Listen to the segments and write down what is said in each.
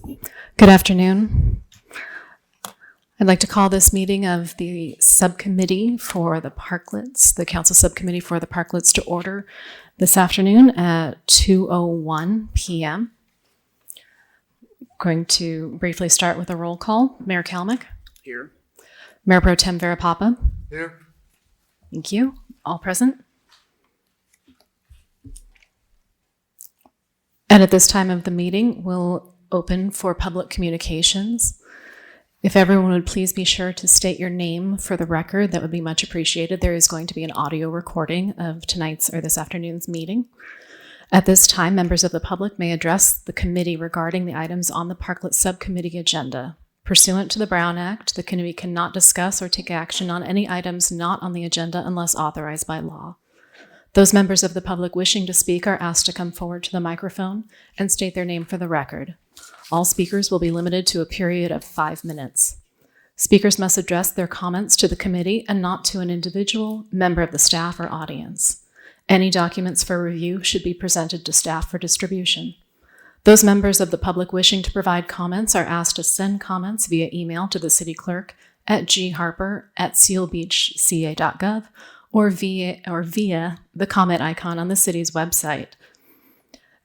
Good afternoon. I'd like to call this meeting of the Subcommittee for the Parklets, the Council Subcommittee for the Parklets, to order this afternoon at 2:01 p.m. Going to briefly start with a roll call. Mayor Kalmick. Here. Mayor Pro Tem Verapapa. Here. Thank you. All present. And at this time of the meeting, we'll open for public communications. If everyone would please be sure to state your name for the record, that would be much appreciated. There is going to be an audio recording of tonight's or this afternoon's meeting. At this time, members of the public may address the committee regarding the items on the Parklet Subcommittee agenda. Pursuant to the Brown Act, the committee cannot discuss or take action on any items not on the agenda unless authorized by law. Those members of the public wishing to speak are asked to come forward to the microphone and state their name for the record. All speakers will be limited to a period of 5 minutes. Speakers must address their comments to the committee and not to an individual member of the staff or audience. Any documents for review should be presented to staff for distribution. Those members of the public wishing to provide comments are asked to send comments via email to the city clerk at gharper@sealbeachca.gov or via the comment icon on the city's website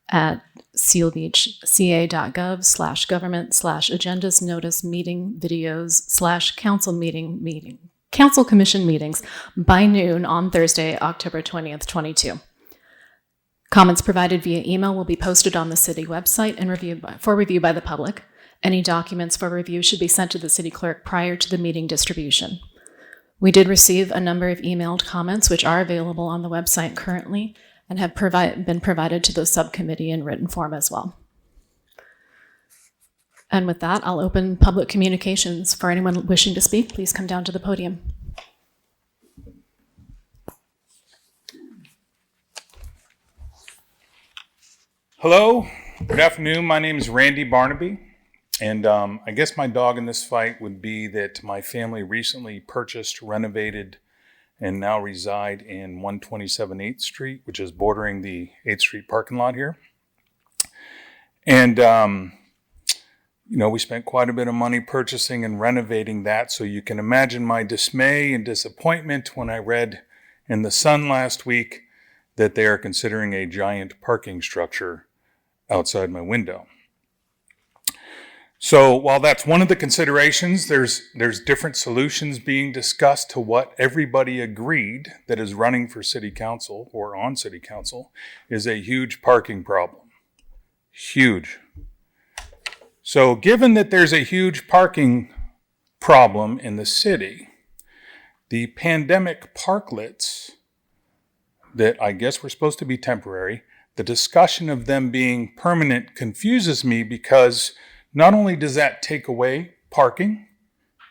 at sealbeachca.gov/government/agendas notice meeting videos/council council commission meetings by noon on Thursday, October 20th, 22. Comments provided via email will be posted on the city website and for review by the public. Any documents for review should be sent to the city clerk prior to the meeting distribution. We did receive a number of emailed comments which are available on the website currently and have been provided to the subcommittee in written form as well. And with that, I'll open public communications. For anyone wishing to speak, please come down to the podium. Hello, good afternoon. My name is Randy Barnaby, and I guess my dog in this fight would be that my family recently purchased, renovated, and now reside in 127 8th Street, which is bordering the 8th Street parking lot here. And, we spent quite a bit of money purchasing and renovating that, so you can imagine my dismay and disappointment when I read in the Sun last week that they are considering a giant parking structure outside my window. So while that's one of the considerations, there's different solutions being discussed to what everybody agreed that is running for city council or on city council is a huge parking problem. Huge. So given that there's a huge parking problem in the city, the pandemic parklets that I guess were supposed to be temporary, the discussion of them being permanent confuses me because not only does that take away parking,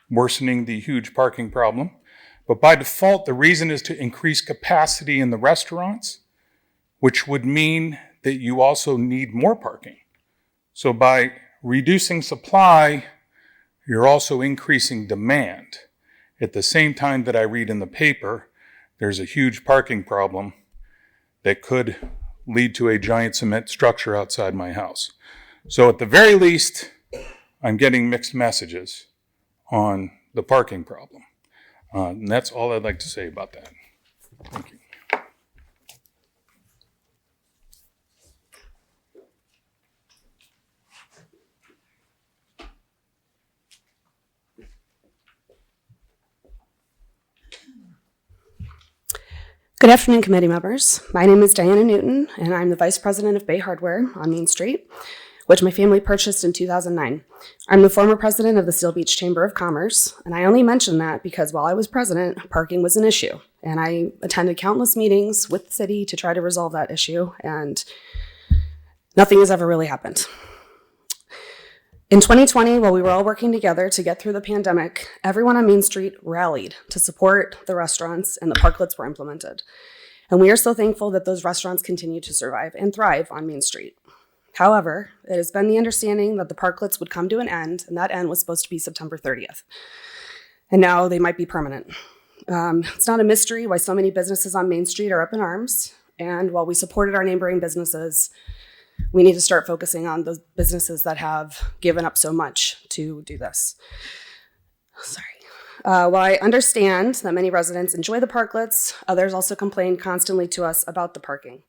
worsening the huge parking problem, but by default, the reason is to increase capacity in the restaurants, which would mean that you also need more parking. So by reducing supply, you're also increasing demand. At the same time that I read in the paper, there's a huge parking problem that could lead to a giant cement structure outside my house. So at the very least, I'm getting mixed messages on the parking problem. And that's all I'd like to say about that. Thank you. Good afternoon, committee members. My name is Diana Newton, and I'm the Vice President of Bay Hardware on Main Street, which my family purchased in 2009. I'm the former president of the Seal Beach Chamber of Commerce, and I only mention that because while I was president, parking was an issue, and I attended countless meetings with the city to try to resolve that issue, and nothing has ever really happened. In 2020, while we were all working together to get through the pandemic, everyone on Main Street rallied to support the restaurants, and the parklets were implemented. And we are so thankful that those restaurants continue to survive and thrive on Main Street. However, it has been the understanding that the parklets would come to an end, and that end was supposed to be September 30th. And now they might be permanent. It's not a mystery why so many businesses on Main Street are up in arms. And while we supported our neighboring businesses, We need to start focusing on those businesses that have given up so much to do this. Sorry. While I understand that many residents enjoy the parklets, others also complain constantly to us about the parking.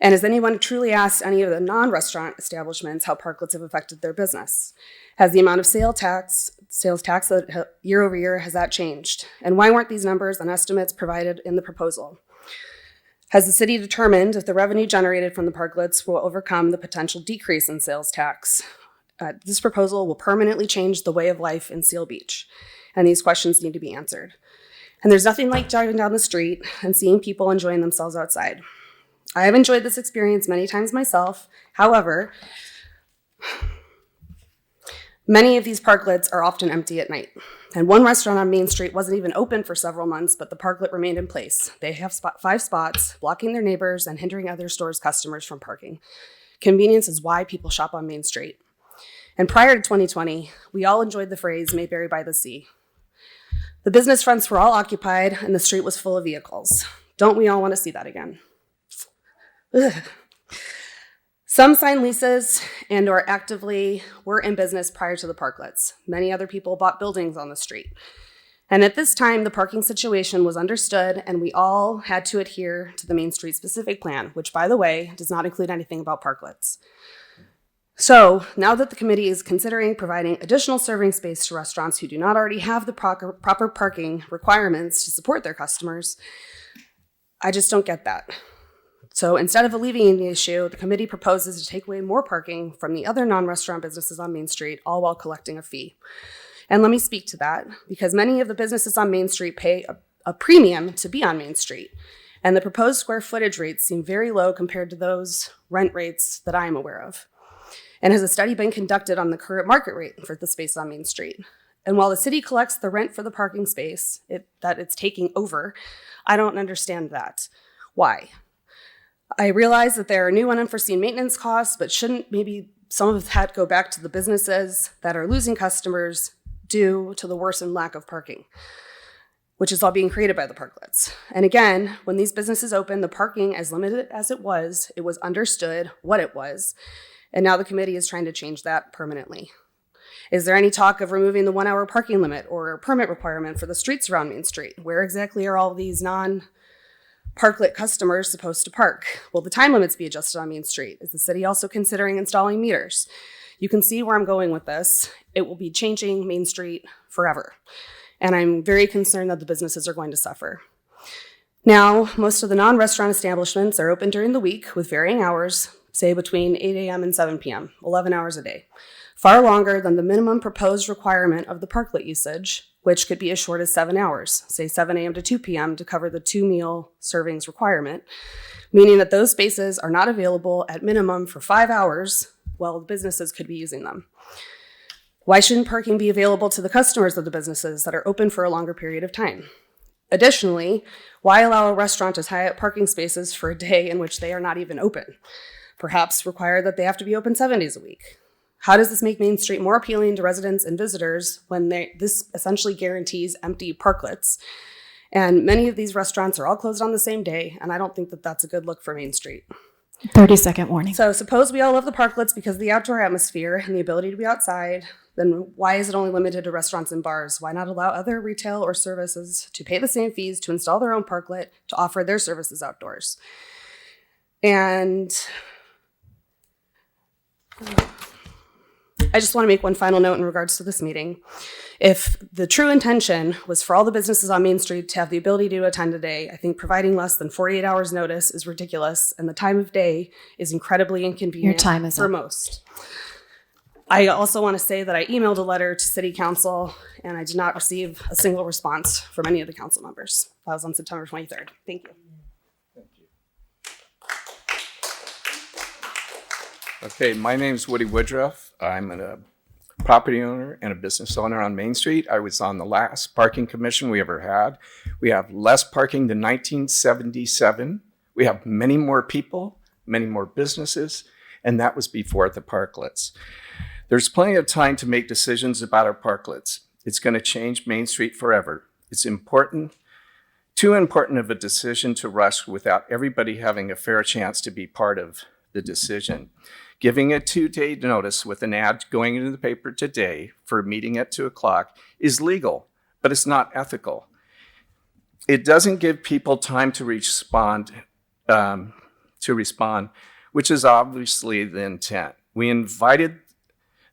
And has anyone truly asked any of the non-restaurant establishments how parklets have affected their business? Has the amount of sales tax that year over year, has that changed? And why weren't these numbers and estimates provided in the proposal? Has the city determined if the revenue generated from the parklets will overcome the potential decrease in sales tax? This proposal will permanently change the way of life in Seal Beach, and these questions need to be answered. And there's nothing like driving down the street and seeing people enjoying themselves outside. I have enjoyed this experience many times myself. However, many of these parklets are often empty at night. And one restaurant on Main Street wasn't even open for several months, but the parklet remained in place. They have 5 spots, blocking their neighbors and hindering other stores' customers from parking. Convenience is why people shop on Main Street. And prior to 2020, we all enjoyed the phrase Mayberry by the Sea. The business fronts were all occupied and the street was full of vehicles. Don't we all want to see that again? Ugh. Some signed leases and or actively were in business prior to the parklets. Many other people bought buildings on the street. And at this time, the parking situation was understood and we all had to adhere to the Main Street specific plan, which by the way, does not include anything about parklets. So now that the committee is considering providing additional serving space to restaurants who do not already have the proper parking requirements to support their customers, I just don't get that. So instead of alleviating the issue, the committee proposes to take away more parking from the other non-restaurant businesses on Main Street, all while collecting a fee. And let me speak to that, because many of the businesses on Main Street pay a premium to be on Main Street, and the proposed square footage rates seem very low compared to those rent rates that I am aware of. And has a study been conducted on the current market rate for the space on Main Street? And while the city collects the rent for the parking space that it's taking over, I don't understand that. Why? I realize that there are new and unforeseen maintenance costs, but shouldn't maybe some of that go back to the businesses that are losing customers due to the worsened lack of parking, which is all being created by the parklets? And again, when these businesses opened, the parking, as limited as it was understood what it was, and now the committee is trying to change that permanently. Is there any talk of removing the 1-hour parking limit or permit requirement for the streets around Main Street? Where exactly are all these non-parklet customers supposed to park? Will the time limits be adjusted on Main Street? Is the city also considering installing meters? You can see where I'm going with this. It will be changing Main Street forever. And I'm very concerned that the businesses are going to suffer. Now, most of the non-restaurant establishments are open during the week with varying hours, say between 8 a.m. and 7 p.m., 11 hours a day, far longer than the minimum proposed requirement of the parklet usage, which could be as short as 7 hours, say 7 a.m. to 2 p.m. to cover the 2 meal servings requirement, meaning that those spaces are not available at minimum for 5 hours while businesses could be using them. Why shouldn't parking be available to the customers of the businesses that are open for a longer period of time? Additionally, why allow a restaurant to tie up parking spaces for a day in which they are not even open? Perhaps require that they have to be open 7 days a week. How does this make Main Street more appealing to residents and visitors when this essentially guarantees empty parklets? And many of these restaurants are all closed on the same day, and I don't think that that's a good look for Main Street. 30-second warning. So suppose we all love the parklets because of the outdoor atmosphere and the ability to be outside, then why is it only limited to restaurants and bars? Why not allow other retail or services to pay the same fees to install their own parklet to offer their services outdoors? And I just want to make one final note in regards to this meeting. If the true intention was for all the businesses on Main Street to have the ability to attend a day, I think providing less than 48 hours notice is ridiculous, and the time of day is incredibly inconvenient. Your time is for up. Most. I also want to say that I emailed a letter to City Council, and I did not receive a single response from any of the council members. That was on September 23rd. Thank you. Okay, my name's Woody Woodruff. I'm a property owner and a business owner on Main Street. I was on the last parking commission we ever had. We have less parking than 1977. We have many more people, many more businesses, and that was before the parklets. There's plenty of time to make decisions about our parklets. It's going to change Main Street forever. It's important, too important of a decision to rush without everybody having a fair chance to be part of the decision. Giving a 2-day notice with an ad going into the paper today for a meeting at 2 o'clock is legal, but it's not ethical. It doesn't give people time to respond, which is obviously the intent. We invited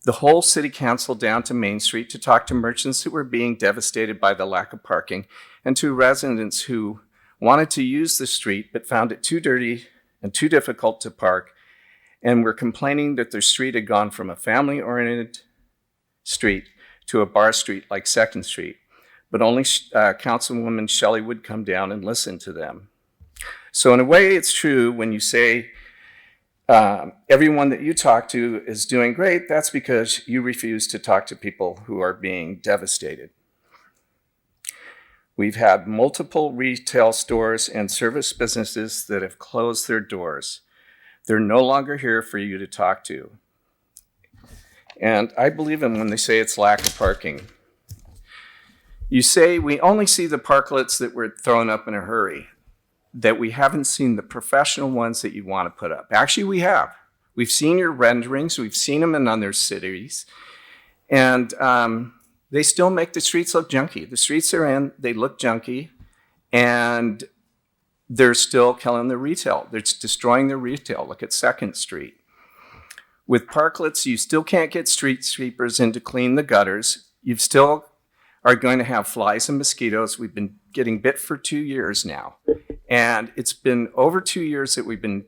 the whole city council down to Main Street to talk to merchants who were being devastated by the lack of parking and to residents who wanted to use the street but found it too dirty and too difficult to park and were complaining that their street had gone from a family-oriented street to a bar street like 2nd Street. But only Councilwoman Shelley would come down and listen to them. So in a way, it's true when you say everyone that you talk to is doing great. That's because you refuse to talk to people who are being devastated. We've had multiple retail stores and service businesses that have closed their doors. They're no longer here for you to talk to. And I believe them when they say it's lack of parking. You say we only see the parklets that were thrown up in a hurry, that we haven't seen the professional ones that you want to put up. Actually, we have. We've seen your renderings. We've seen them in other cities. And they still make the streets look junky. The streets are in, they look junky, and they're still killing the retail. They're destroying the retail. Look at 2nd Street. With parklets, you still can't get street sweepers in to clean the gutters. You've still are going to have flies and mosquitoes. We've been getting bit for 2 years now. And it's been over 2 years that we've been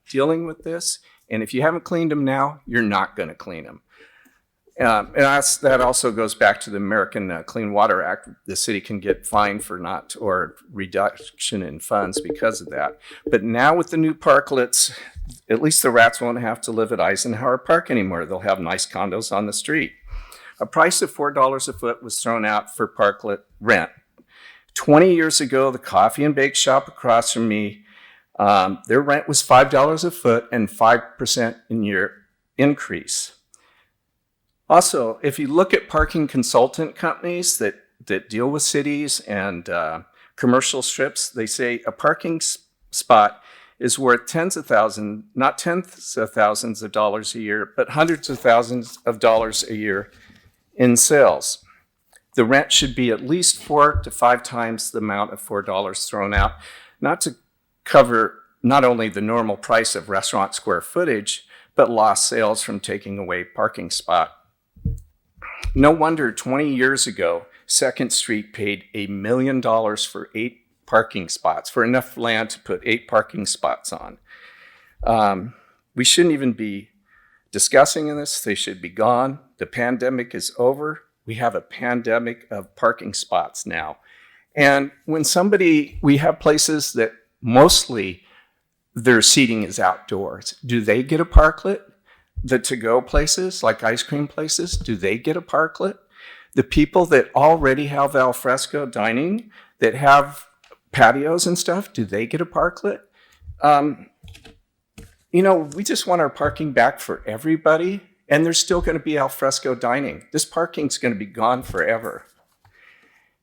dealing with this. And if you haven't cleaned them now, you're not going to clean them. And that also goes back to the American Clean Water Act. The city can get fined for not, or reduction in funds because of that. But now with the new parklets, at least the rats won't have to live at Eisenhower Park anymore. They'll have nice condos on the street. A price of $4 a foot was thrown out for parklet rent. 20 years ago, the coffee and bake shop across from me, their rent was $5 a foot and 5% in year increase. Also, if you look at parking consultant companies that deal with cities and commercial strips, they say a parking spot is worth tens of thousands, not tens of thousands of dollars a year, but hundreds of thousands of dollars a year in sales. The rent should be at least 4 to 5 times the amount of $4 thrown out, not to cover not only the normal price of restaurant square footage, but lost sales from taking away parking spot. No wonder 20 years ago, 2nd Street paid $1 million for 8 parking spots, for enough land to put 8 parking spots on. We shouldn't even be discussing this. They should be gone. The pandemic is over. We have a pandemic of parking spots now. And when we have places that mostly their seating is outdoors. Do they get a parklet? The to-go places, like ice cream places, do they get a parklet? The people that already have al fresco dining, that have patios and stuff, do they get a parklet? We just want our parking back for everybody, and there's still going to be al fresco dining. This parking's going to be gone forever.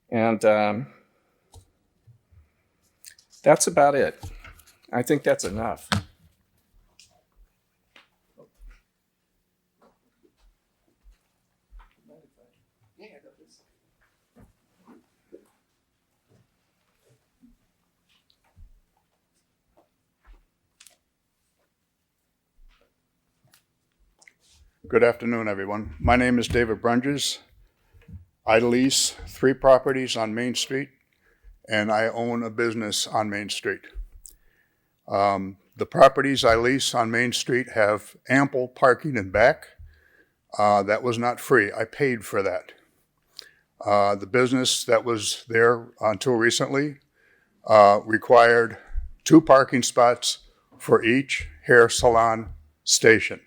And that's about it. I think that's enough. Good afternoon, everyone. My name is David Brunges. I lease 3 properties on Main Street, and I own a business on Main Street. The properties I lease on Main Street have ample parking in back. That was not free. I paid for that. The business that was there until recently required 2 parking spots for each hair salon station.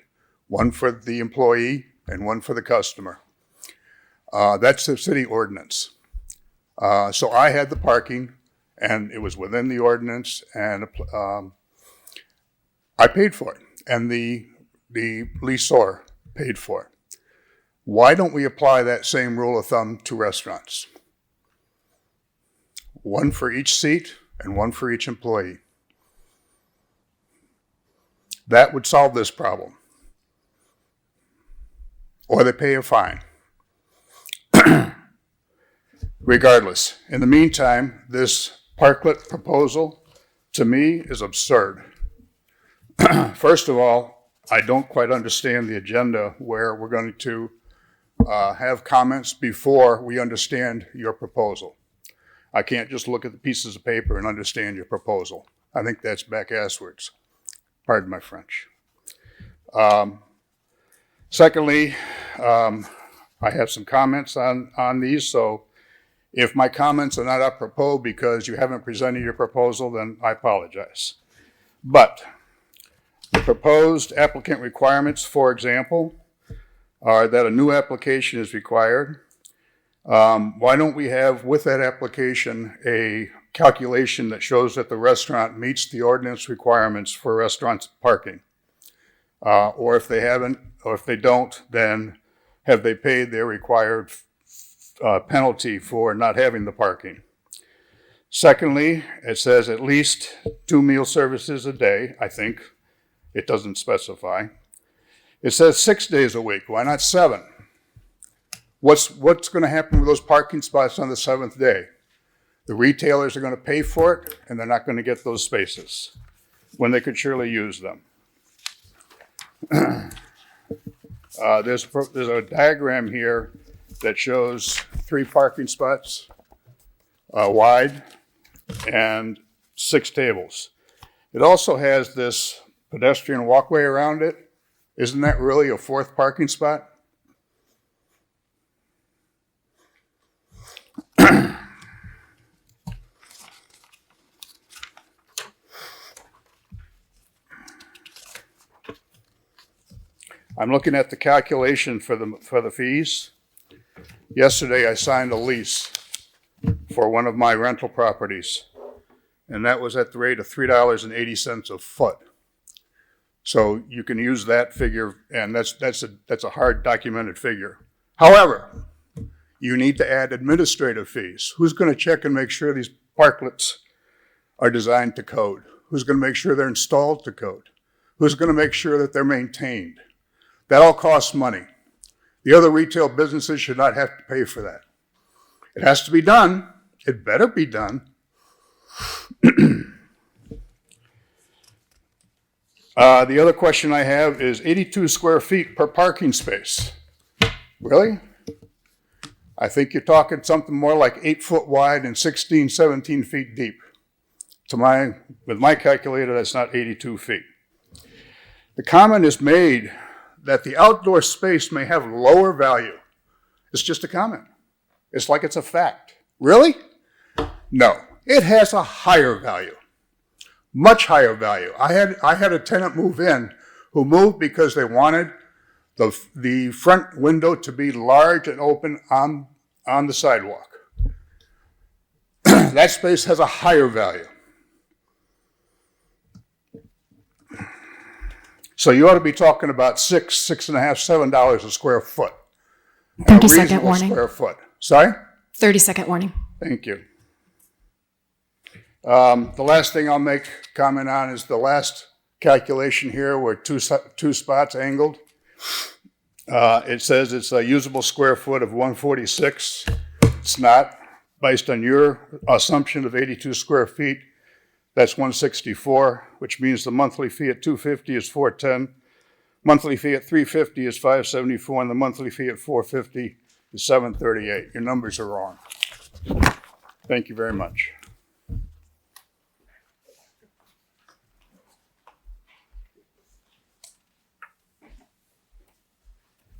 One for the employee and one for the customer. That's the city ordinance. So I had the parking, and it was within the ordinance, and I paid for it, and the leaseor paid for it. Why don't we apply that same rule of thumb to restaurants? 1 for each seat and 1 for each employee. That would solve this problem. Or they pay a fine. Regardless, in the meantime, this parklet proposal to me is absurd. First of all, I don't quite understand the agenda where we're going to have comments before we understand your proposal. I can't just look at the pieces of paper and understand your proposal. I think that's back-asswards. Pardon my French. Secondly, I have some comments on these, so if my comments are not apropos because you haven't presented your proposal, then I apologize. But the proposed applicant requirements, for example, are that a new application is required. Why don't we have with that application a calculation that shows that the restaurant meets the ordinance requirements for restaurants parking? Or if they haven't, or if they don't, then have they paid their required penalty for not having the parking? Secondly, it says at least 2 meal services a day, I think. It doesn't specify. It says 6 days a week. Why not 7? What's going to happen with those parking spots on the 7th day? The retailers are going to pay for it, and they're not going to get those spaces when they could surely use them. There's a diagram here that shows 3 parking spots wide and 6 tables. It also has this pedestrian walkway around it. Isn't that really a 4th parking spot? I'm looking at the calculation for the fees. Yesterday, I signed a lease for one of my rental properties, and that was at the rate of $3.80 a foot. So you can use that figure, and that's a hard documented figure. However, you need to add administrative fees. Who's going to check and make sure these parklets are designed to code? Who's going to make sure they're installed to code? Who's going to make sure that they're maintained? That all costs money. The other retail businesses should not have to pay for that. It has to be done. It better be done. The other question I have is 82 square feet per parking space. Really? I think you're talking something more like 8 foot wide and 16, 17 feet deep. With my calculator, that's not 82 feet. The comment is made that the outdoor space may have lower value. It's just a comment. It's like it's a fact. Really? No, it has a higher value, much higher value. I had a tenant move in who moved because they wanted the front window to be large and open on the sidewalk. That space has a higher value. So you ought to be talking about $6, $6.50, $7 a square foot. 30-second warning. Square foot. Sorry? 30-second warning. Thank you. The last thing I'll make comment on is the last calculation here where two spots angled. It says it's a usable square foot of 146. It's not. Based on your assumption of 82 square feet, that's 164, which means the monthly fee at 250 is 410. Monthly fee at 350 is 574, and the monthly fee at 450 is 738. Your numbers are wrong. Thank you very much.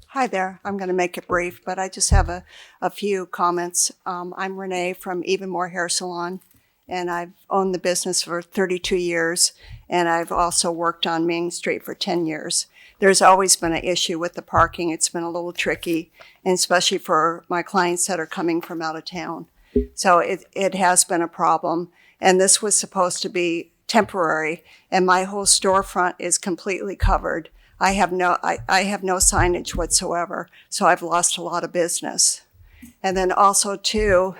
Hi there. I'm going to make it brief, but I just have a few comments. I'm Renee from Even More Hair Salon, and I've owned the business for 32 years, and I've also worked on Main Street for 10 years. There's always been an issue with the parking. It's been a little tricky, and especially for my clients that are coming from out of town. So it has been a problem, and this was supposed to be temporary, and my whole storefront is completely covered. I have no signage whatsoever, so I've lost a lot of business. And then also too,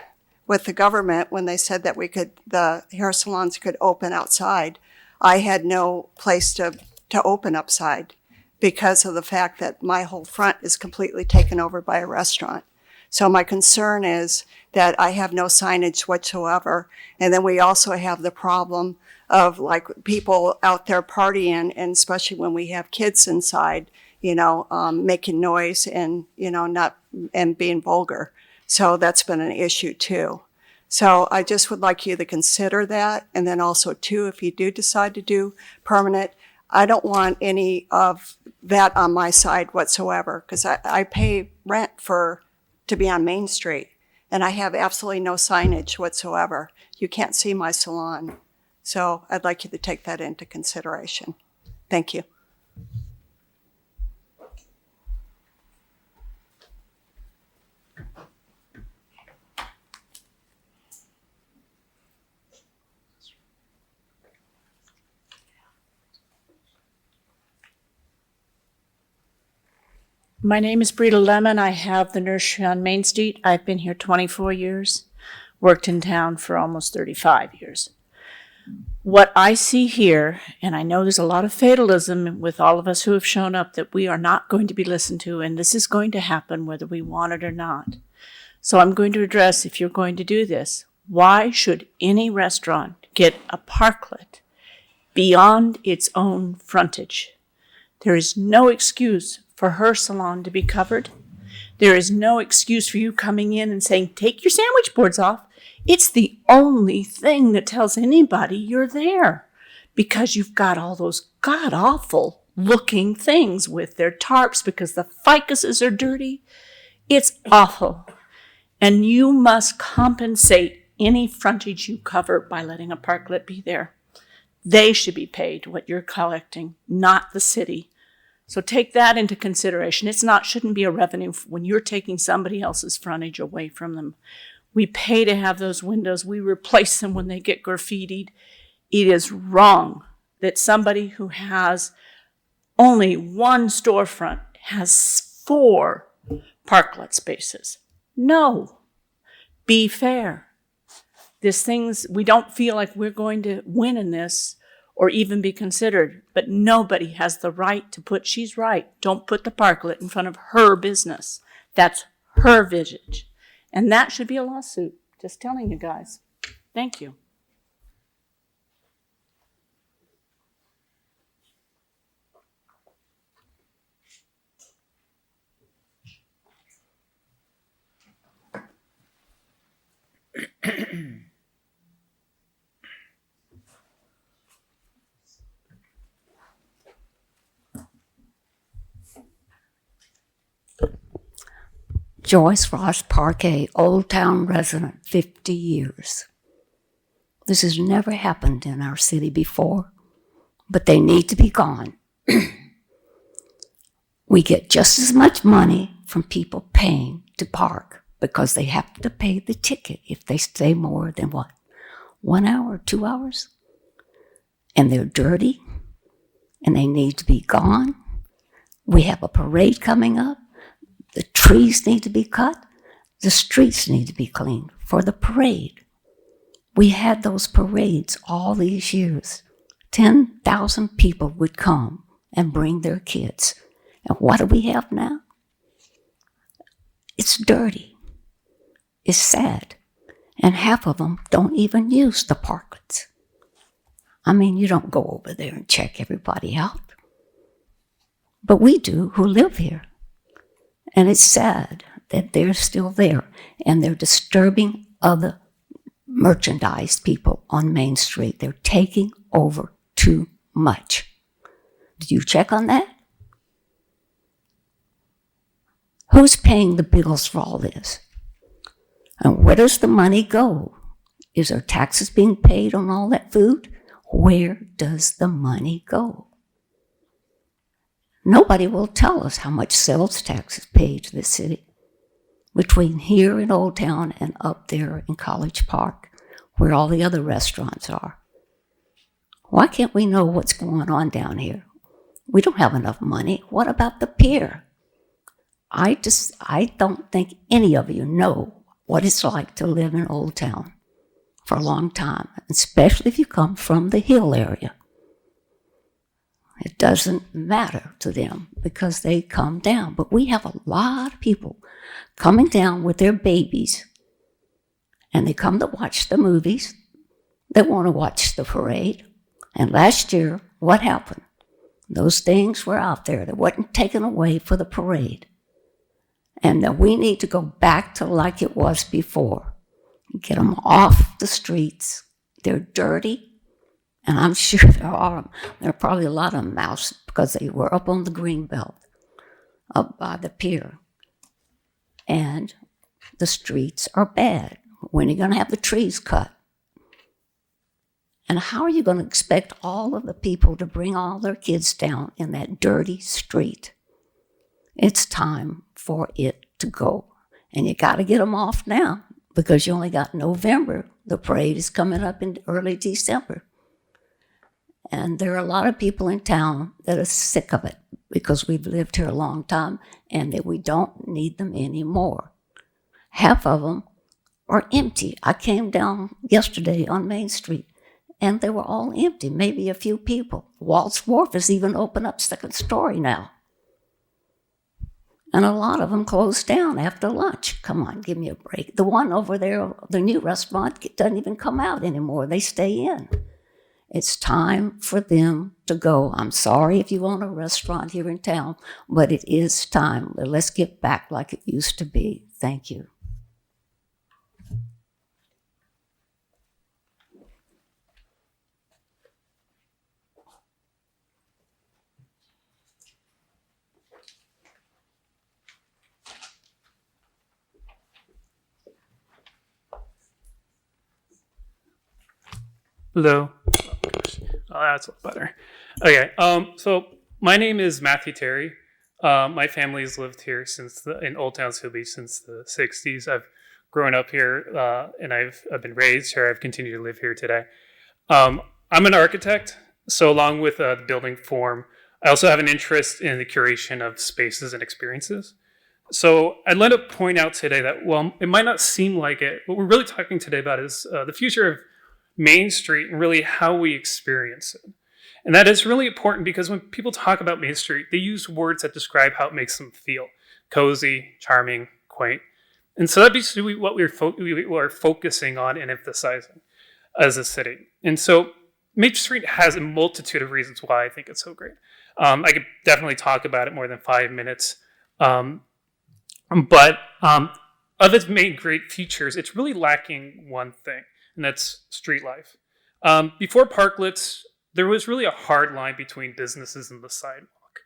with the government, when they said that the hair salons could open outside, I had no place to to open upside because of the fact that my whole front is completely taken over by a restaurant. So my concern is that I have no signage whatsoever. And then we also have the problem of like people out there partying, and especially when we have kids inside, making noise and, and being vulgar. So that's been an issue too. So I just would like you to consider that. And then also too, if you do decide to do permanent, I don't want any of that on my side whatsoever, because I pay rent to be on Main Street, and I have absolutely no signage whatsoever. You can't see my salon. So I'd like you to take that into consideration. Thank you. My name is Brita Lemon. I have the nursery on Main Street. I've been here 24 years, worked in town for almost 35 years. What I see here, and I know there's a lot of fatalism with all of us who have shown up, that we are not going to be listened to, and this is going to happen whether we want it or not. So I'm going to address, if you're going to do this, why should any restaurant get a parklet beyond its own frontage? There is no excuse for her salon to be covered. There is no excuse for you coming in and saying, take your sandwich boards off. It's the only thing that tells anybody you're there, because you've got all those god-awful looking things with their tarps because the ficuses are dirty. It's awful. And you must compensate any frontage you cover by letting a parklet be there. They should be paid what you're collecting, not the city. So take that into consideration. Shouldn't be a revenue when you're taking somebody else's frontage away from them. We pay to have those windows. We replace them when they get graffitied. It is wrong that somebody who has only one storefront has 4 parklet spaces. No. Be fair. We don't feel like we're going to win in this or even be considered, but nobody has the right to she's right, don't put the parklet in front of her business. That's her visage. And that should be a lawsuit, just telling you guys. Thank you. Joyce Ross Parquet, Old Town resident, 50 years. This has never happened in our city before, but they need to be gone. We get just as much money from people paying to park because they have to pay the ticket if they stay more than 1 hour, 2 hours? And they're dirty, and they need to be gone. We have a parade coming up. The trees need to be cut. The streets need to be cleaned for the parade. We had those parades all these years. 10,000 people would come and bring their kids. And what do we have now? It's dirty. It's sad. And half of them don't even use the parklets. I mean, you don't go over there and check everybody out. But we do who live here. And it's sad that they're still there, and they're disturbing other merchandise people on Main Street. They're taking over too much. Did you check on that? Who's paying the bills for all this? And where does the money go? Is there taxes being paid on all that food? Where does the money go? Nobody will tell us how much sales tax is paid to the city between here in Old Town and up there in College Park, where all the other restaurants are. Why can't we know what's going on down here? We don't have enough money. What about the pier? I don't think any of you know what it's like to live in Old Town for a long time, especially if you come from the Hill area. It doesn't matter to them because they come down. But we have a lot of people coming down with their babies, and they come to watch the movies. They want to watch the parade. And last year, what happened? Those things were out there that wasn't taken away for the parade. And that we need to go back to like it was before. Get them off the streets. They're dirty. And I'm sure there are probably a lot of them out because they were up on the green belt, up by the pier. And the streets are bad. When are you going to have the trees cut? And how are you going to expect all of the people to bring all their kids down in that dirty street? It's time for it to go. And you got to get them off now because you only got November. The parade is coming up in early December. And there are a lot of people in town that are sick of it because we've lived here a long time and that we don't need them anymore. Half of them are empty. I came down yesterday on Main Street and they were all empty, maybe a few people. Walt's Wharf has even opened up second story now. And a lot of them closed down after lunch. Come on, give me a break. The one over there, the new restaurant, doesn't even come out anymore. They stay in. It's time for them to go. I'm sorry if you own a restaurant here in town, but it is time. Let's get back like it used to be. Thank you. Hello. Oh, gosh. Oh, that's a lot better. Okay. So my name is Matthew Terry. My family's lived here in Old Town Seal Beach since the 60s. I've grown up here, and I've been raised here. I've continued to live here today. I'm an architect, so along with the building form, I also have an interest in the curation of spaces and experiences. So I'd like to point out today that, well, it might not seem like it, what we're really talking today about is the future of Main Street and really how we experience it. And that is really important because when people talk about Main Street, they use words that describe how it makes them feel. Cozy, charming, quaint. And so that's basically what we are focusing on and emphasizing as a city. And so Main Street has a multitude of reasons why I think it's so great. I could definitely talk about it more than 5 minutes. But of its main great features, it's really lacking one thing. And that's street life. Before Parklets, there was really a hard line between businesses and the sidewalk.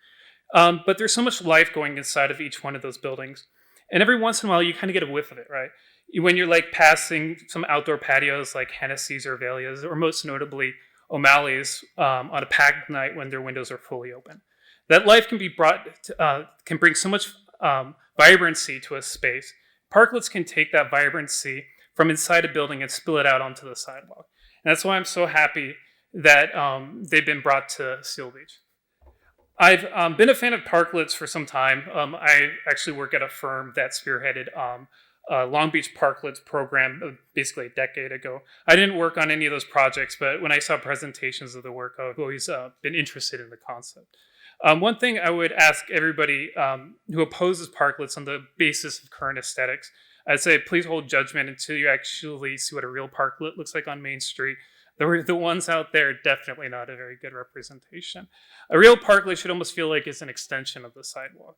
But there's so much life going inside of each one of those buildings. And every once in a while, you kind of get a whiff of it, right? When you're like passing some outdoor patios like Hennessy's or Valia's, or most notably O'Malley's on a packed night when their windows are fully open. That life can be can bring so much vibrancy to a space. Parklets can take that vibrancy from inside a building and spill it out onto the sidewalk. And that's why I'm so happy that they've been brought to Seal Beach. I've been a fan of Parklets for some time. I actually work at a firm that spearheaded Long Beach Parklets program basically a decade ago. I didn't work on any of those projects, but when I saw presentations of the work, I've always been interested in the concept. One thing I would ask everybody who opposes Parklets on the basis of current aesthetics, I'd say please hold judgment until you actually see what a real parklet looks like on Main Street. The ones out there are definitely not a very good representation. A real parklet should almost feel like it's an extension of the sidewalk.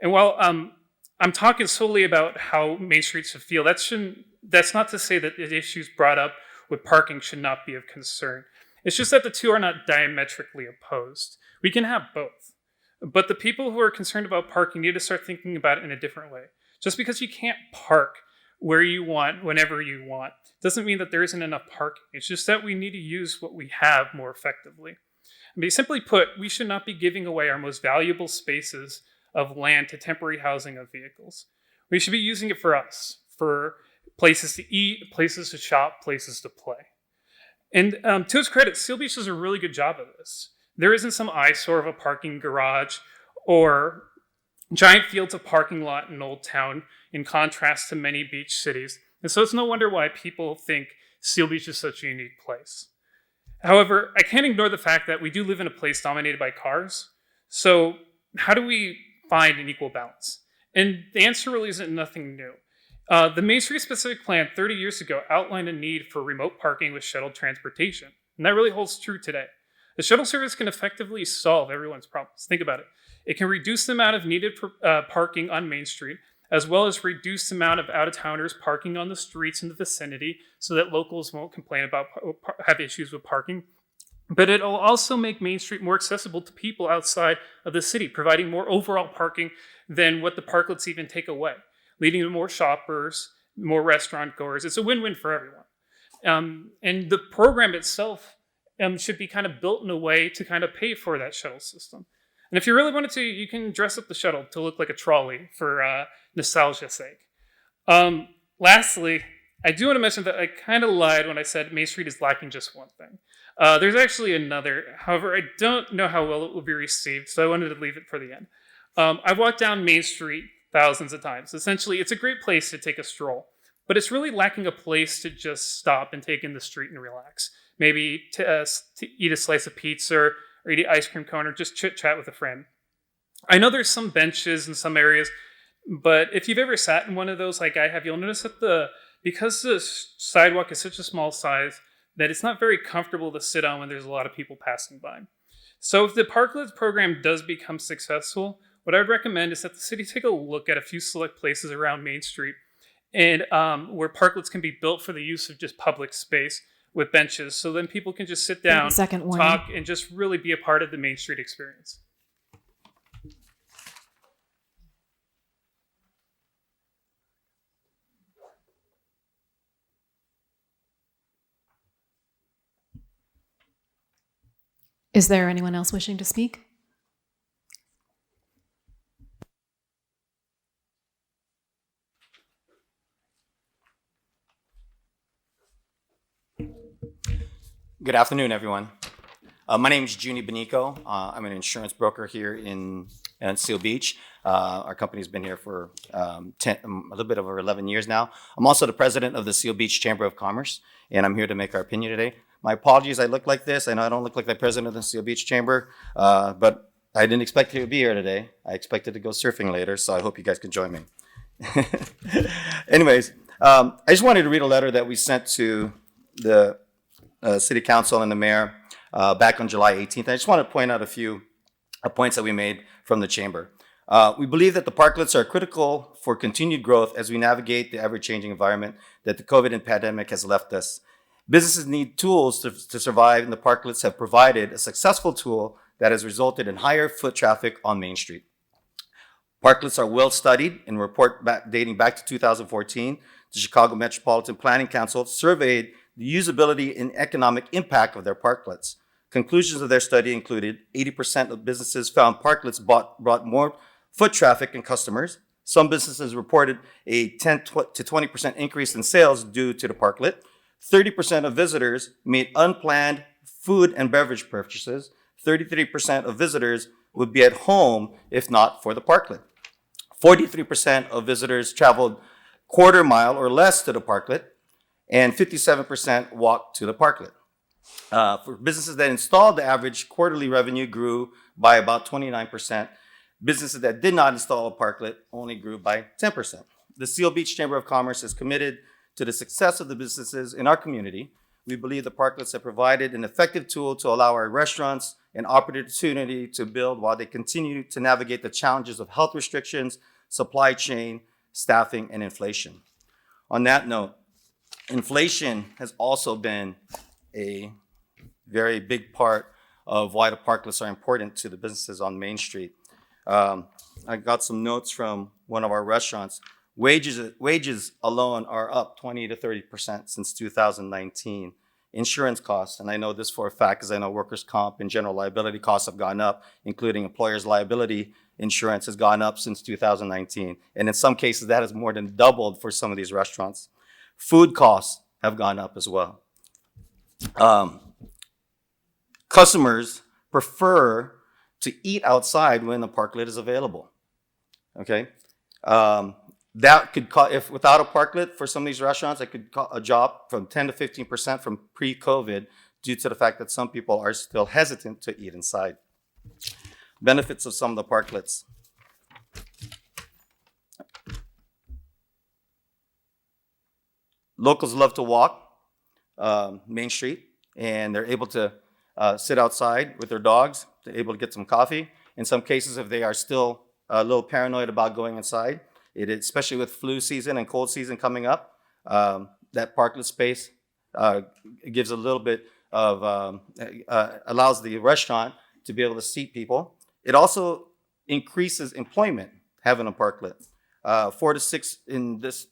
And while I'm talking solely about how Main Street should feel, that's not to say that the issues brought up with parking should not be of concern. It's just that the two are not diametrically opposed. We can have both. But the people who are concerned about parking need to start thinking about it in a different way. Just because you can't park where you want, whenever you want, doesn't mean that there isn't enough parking. It's just that we need to use what we have more effectively. I mean, simply put, we should not be giving away our most valuable spaces of land to temporary housing of vehicles. We should be using it for us, for places to eat, places to shop, places to play. And to its credit, Seal Beach does a really good job of this. There isn't some eyesore of a parking garage or giant fields of parking lot in Old Town in contrast to many beach cities. And so it's no wonder why people think Seal Beach is such a unique place. However, I can't ignore the fact that we do live in a place dominated by cars. So how do we find an equal balance? And the answer really isn't nothing new. The Main Street specific plan 30 years ago outlined a need for remote parking with shuttle transportation. And that really holds true today. The shuttle service can effectively solve everyone's problems. Think about it. It can reduce the amount of needed parking on Main Street, as well as reduce the amount of out-of-towners parking on the streets in the vicinity so that locals won't complain about have issues with parking. But it'll also make Main Street more accessible to people outside of the city, providing more overall parking than what the parklets even take away, leading to more shoppers, more restaurant goers. It's a win-win for everyone. And the program itself should be kind of built in a way to kind of pay for that shuttle system. And if you really wanted to, you can dress up the shuttle to look like a trolley for nostalgia's sake. Lastly, I do want to mention that I kind of lied when I said Main Street is lacking just one thing. There's actually another. However, I don't know how well it will be received, so I wanted to leave it for the end. I've walked down Main Street thousands of times. Essentially, it's a great place to take a stroll, but it's really lacking a place to just stop and take in the street and relax. Maybe to eat a slice of pizza or eat an ice cream cone or just chit-chat with a friend. I know there's some benches in some areas, but if you've ever sat in one of those like I have, you'll notice that because the sidewalk is such a small size that it's not very comfortable to sit on when there's a lot of people passing by. So if the Parklets program does become successful, what I would recommend is that the city take a look at a few select places around Main Street and where parklets can be built for the use of just public space with benches. So then people can just sit down, talk, and just really be a part of the Main Street experience. Is there anyone else wishing to speak? Good afternoon, everyone. My name is Junie Benico. I'm an insurance broker here in Seal Beach. Our company's been here for a little bit over 11 years now. I'm also the president of the Seal Beach Chamber of Commerce, and I'm here to make our opinion today. My apologies, I look like this. I know I don't look like the president of the Seal Beach Chamber, but I didn't expect to be here today. I expected to go surfing later, so I hope you guys can join me. Anyways, I just wanted to read a letter that we sent to the City Council and the Mayor back on July 18th. I just want to point out a few points that we made from the Chamber. We believe that the parklets are critical for continued growth as we navigate the ever-changing environment that the COVID pandemic has left us. Businesses need tools to survive, and the parklets have provided a successful tool that has resulted in higher foot traffic on Main Street. Parklets are well studied and dating back to 2014. The Chicago Metropolitan Planning Council surveyed the usability and economic impact of their parklets. Conclusions of their study included 80% of businesses found parklets brought more foot traffic and customers. Some businesses reported a 10 to 20% increase in sales due to the parklet. 30% of visitors made unplanned food and beverage purchases. 33% of visitors would be at home if not for the parklet. 43% of visitors traveled quarter mile or less to the parklet, and 57% walked to the parklet. For businesses that installed, the average quarterly revenue grew by about 29%. Businesses that did not install a parklet only grew by 10%. The Seal Beach Chamber of Commerce is committed to the success of the businesses in our community. We believe the parklets have provided an effective tool to allow our restaurants an opportunity to build while they continue to navigate the challenges of health restrictions, supply chain, staffing, and inflation. On that note, inflation has also been a very big part of why the parklets are important to the businesses on Main Street. I got some notes from one of our restaurants. Wages alone are up 20 to 30% since 2019. Insurance costs, and I know this for a fact because I know workers' comp and general liability costs have gone up, including employers' liability insurance has gone up since 2019. And in some cases, that has more than doubled for some of these restaurants. Food costs have gone up as well. Customers prefer to eat outside when the parklet is available. Okay? That could, if without a parklet for some of these restaurants, it could drop from 10 to 15% from pre-COVID due to the fact that some people are still hesitant to eat inside. Benefits of some of the parklets. Locals love to walk Main Street, and they're able to sit outside with their dogs. They're able to get some coffee. In some cases, if they are still a little paranoid about going inside, especially with flu season and cold season coming up, that parklet space gives a little bit of, allows the restaurant to be able to seat people. It also increases employment, having a parklet. 4 to 6 in this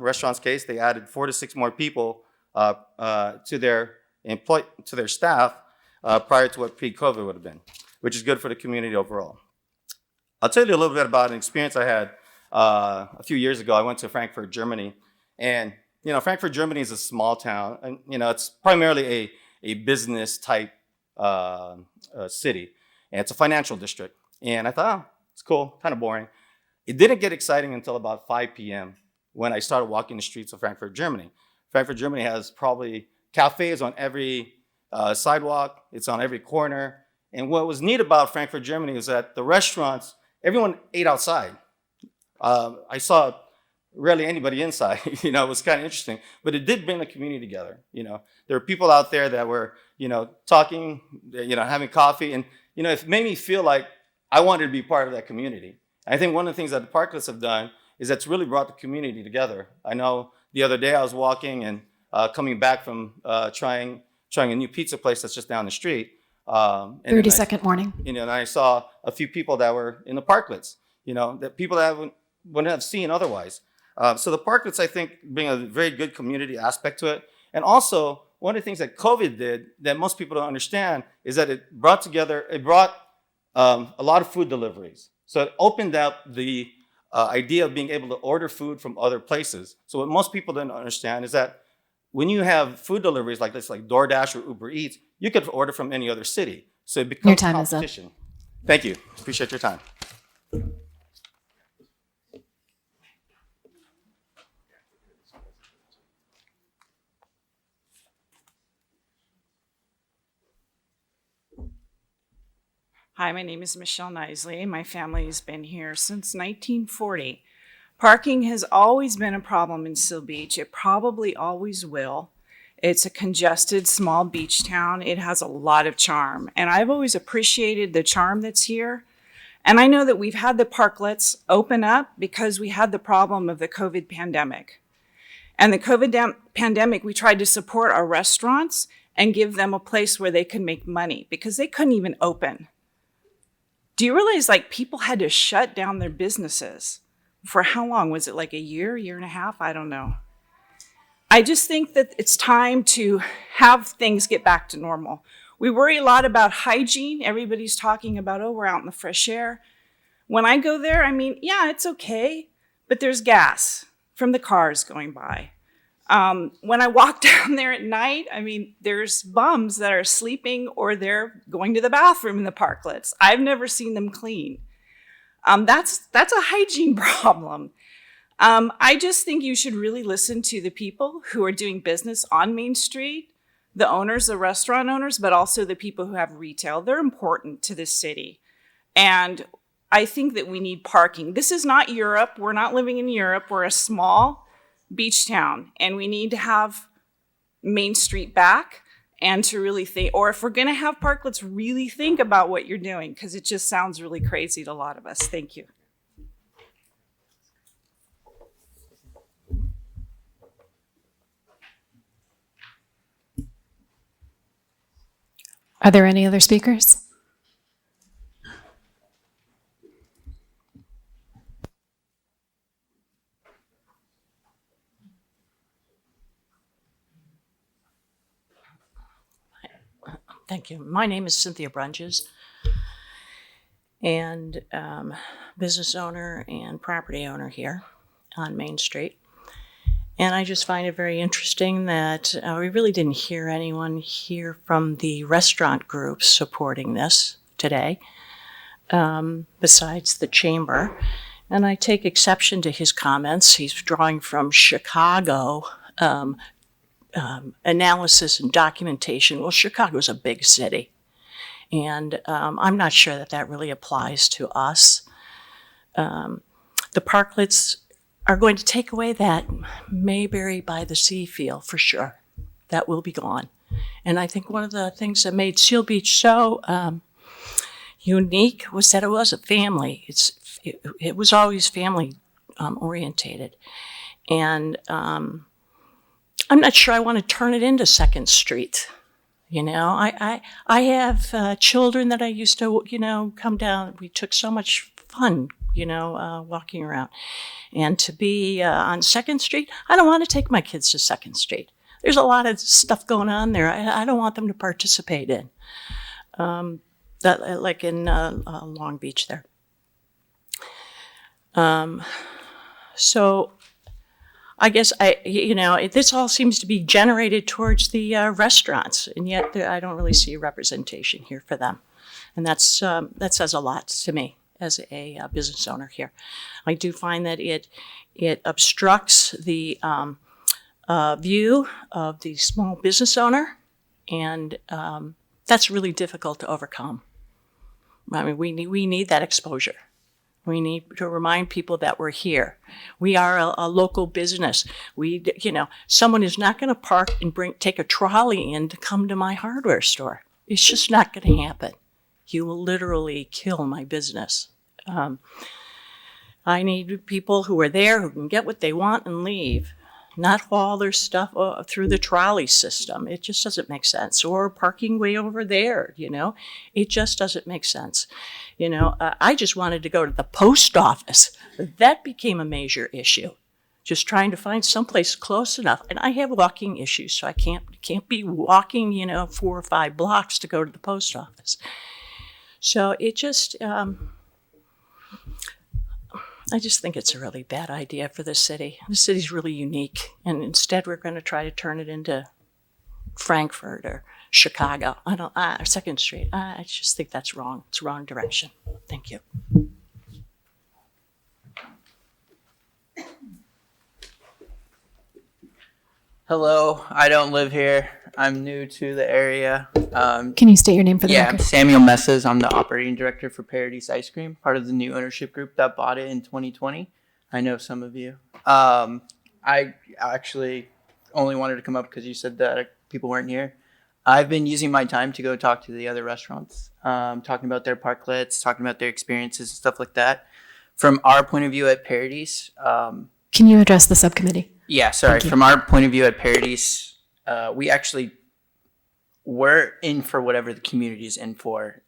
restaurant's case, they added 4 to 6 more people to their staff prior to what pre-COVID would have been, which is good for the community overall. I'll tell you a little bit about an experience I had a few years ago. I went to Frankfurt, Germany, and Frankfurt, Germany is a small town, and it's primarily a business type city, and it's a financial district. And I thought, oh, it's cool, kind of boring. It didn't get exciting until about 5 p.m. when I started walking the streets of Frankfurt, Germany. Frankfurt, Germany has probably cafes on every sidewalk. It's on every corner. And what was neat about Frankfurt, Germany is that the restaurants, everyone ate outside. I saw rarely anybody inside. It was kind of interesting. But it did bring the community together. There were people out there that were, talking, having coffee. And, it made me feel like I wanted to be part of that community. I think one of the things that the Parklets have done is that's really brought the community together. I know the other day I was walking and coming back from trying a new pizza place that's just down the street. 30-second warning. And I saw a few people that were in the Parklets, that people that wouldn't have seen otherwise. So the Parklets, I think, bring a very good community aspect to it. And also, one of the things that COVID did that most people don't understand is that it brought a lot of food deliveries. So it opened up the idea of being able to order food from other places. So what most people don't understand is that when you have food deliveries like this, like DoorDash or Uber Eats, you could order from any other city. So it becomes Your time is up. competition. Thank you. Appreciate your time. Hi, my name is Michelle Nisley. My family's been here since 1940. Parking has always been a problem in Seal Beach. It probably always will. It's a congested small beach town. It has a lot of charm, and I've always appreciated the charm that's here. And I know that we've had the Parklets open up because we had the problem of the COVID pandemic. And the COVID pandemic, we tried to support our restaurants and give them a place where they could make money because they couldn't even open. Do you realize people had to shut down their businesses? For how long? Was it like a year and a half? I don't know. I just think that it's time to have things get back to normal. We worry a lot about hygiene. Everybody's talking about, oh, we're out in the fresh air. When I go there, yeah, it's okay, but there's gas from the cars going by. When I walk down there at night, there's bums that are sleeping or they're going to the bathroom in the Parklets. I've never seen them clean. That's a hygiene problem. I just think you should really listen to the people who are doing business on Main Street, the owners, the restaurant owners, but also the people who have retail. They're important to this city. And I think that we need parking. This is not Europe. We're not living in Europe. We're a small beach town, and we need to have Main Street back and to really think, or if we're going to have Parklets, really think about what you're doing, because it just sounds really crazy to a lot of us. Thank you. Are there any other speakers? Thank you. My name is Cynthia Brunges, and business owner and property owner here on Main Street. And I just find it very interesting that we really didn't hear anyone here from the restaurant groups supporting this today, besides the chamber. And I take exception to his comments. He's drawing from Chicago analysis and documentation. Well, Chicago's a big city, and I'm not sure that that really applies to us. The Parklets are going to take away that Mayberry by the Sea feel for sure. That will be gone. And I think one of the things that made Seal Beach so unique was that it was a family. It was always family orientated. And I'm not sure I want to turn it into Second Street. You know, I have children that I used to, come down. We took so much fun, walking around. And to be on Second Street, I don't want to take my kids to Second Street. There's a lot of stuff going on there I don't want them to participate in. Like in Long Beach there. So I guess this all seems to be generated towards the restaurants, and yet I don't really see representation here for them. And that says a lot to me as a business owner here. I do find that it obstructs the view of the small business owner, and that's really difficult to overcome. I mean, we need that exposure. We need to remind people that we're here. We are a local business. Someone is not going to park and take a trolley in to come to my hardware store. It's just not going to happen. You will literally kill my business. I need people who are there who can get what they want and leave, not haul their stuff through the trolley system. It just doesn't make sense. Or parking way over there, It just doesn't make sense. I just wanted to go to the post office. That became a major issue. Just trying to find someplace close enough. And I have walking issues, so I can't be walking, 4 or 5 blocks to go to the post office. So it just, I just think it's a really bad idea for the city. The city's really unique, and instead we're going to try to turn it into Frankfurt or Chicago. Second Street. I just think that's wrong. It's the wrong direction. Thank you. Hello, I don't live here. I'm new to the area. Can you state your name for the I'm record? Samuel Messes. I'm the operating director for Paradise Ice Cream, part of the new ownership group that bought it in 2020. I know some of you. I actually only wanted to come up because you said that people weren't here. I've been using my time to go talk to the other restaurants, talking about their parklets, talking about their experiences and stuff like that. From our point of view at Paradise, Can you address the subcommittee? yeah, sorry. From our point of view at Paradise, we're in for whatever the community is in for.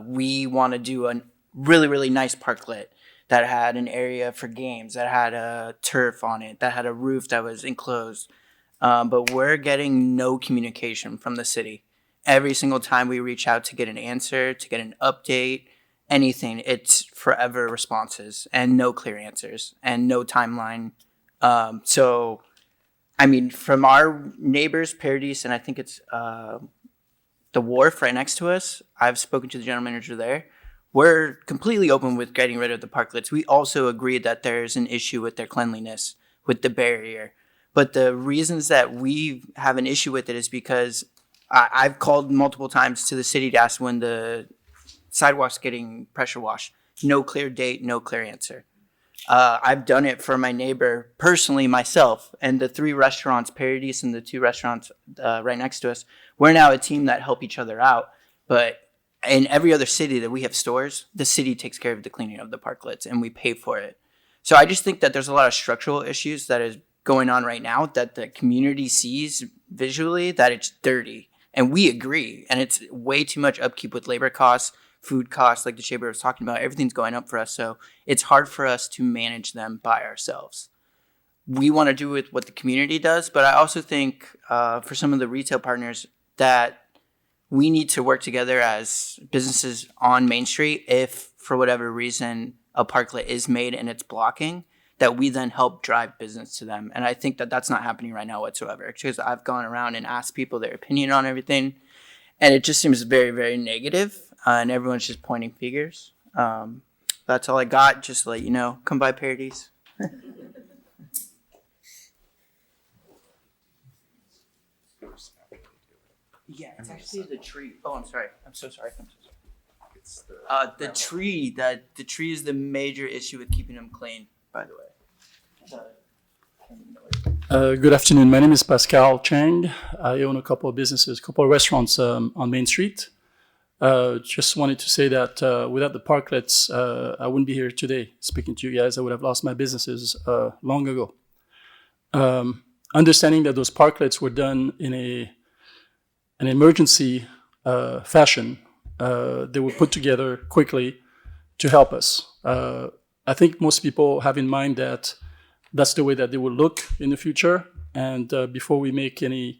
We want to do a really, really nice parklet that had an area for games, that had a turf on it, that had a roof that was enclosed. But we're getting no communication from the city. Every single time we reach out to get an answer, to get an update, anything, it's forever responses and no clear answers and no timeline. So, I mean, from our neighbors, Paradise, and I think it's the wharf right next to us, I've spoken to the general manager there. We're completely open with getting rid of the parklets. We also agree that there's an issue with their cleanliness, with the barrier. But the reasons that we have an issue with it is because I've called multiple times to the city to ask when the sidewalk's getting pressure washed. No clear date, no clear answer. I've done it for my neighbor personally myself, and the 3 restaurants, Paradise and the 2 restaurants right next to us, we're now a team that help each other out. But in every other city that we have stores, the city takes care of the cleaning of the parklets and we pay for it. So I just think that there's a lot of structural issues that is going on right now that the community sees visually that it's dirty. And we agree. And it's way too much upkeep with labor costs, food costs, like the chamber was talking about. Everything's going up for us. So it's hard for us to manage them by ourselves. We want to do with what the community does. But I also think for some of the retail partners that we need to work together as businesses on Main Street if, for whatever reason, a parklet is made and it's blocking, that we then help drive business to them. And I think that that's not happening right now whatsoever. Because I've gone around and asked people their opinion on everything, and it just seems very, very negative, and everyone's just pointing fingers. That's all I got. Just to let you know, come by Paradise. Yeah, it's actually the tree. Oh, I'm sorry. I'm so sorry. It's the tree. The tree is the major issue with keeping them clean. By the way. Good afternoon. My name is Pascal Chang. I own a couple of businesses, a couple of restaurants on Main Street. Just wanted to say that without the Parklets, I wouldn't be here today speaking to you guys. I would have lost my businesses long ago. Understanding that those Parklets were done in an emergency fashion, they were put together quickly to help us. I think most people have in mind that that's the way that they will look in the future. And before we make any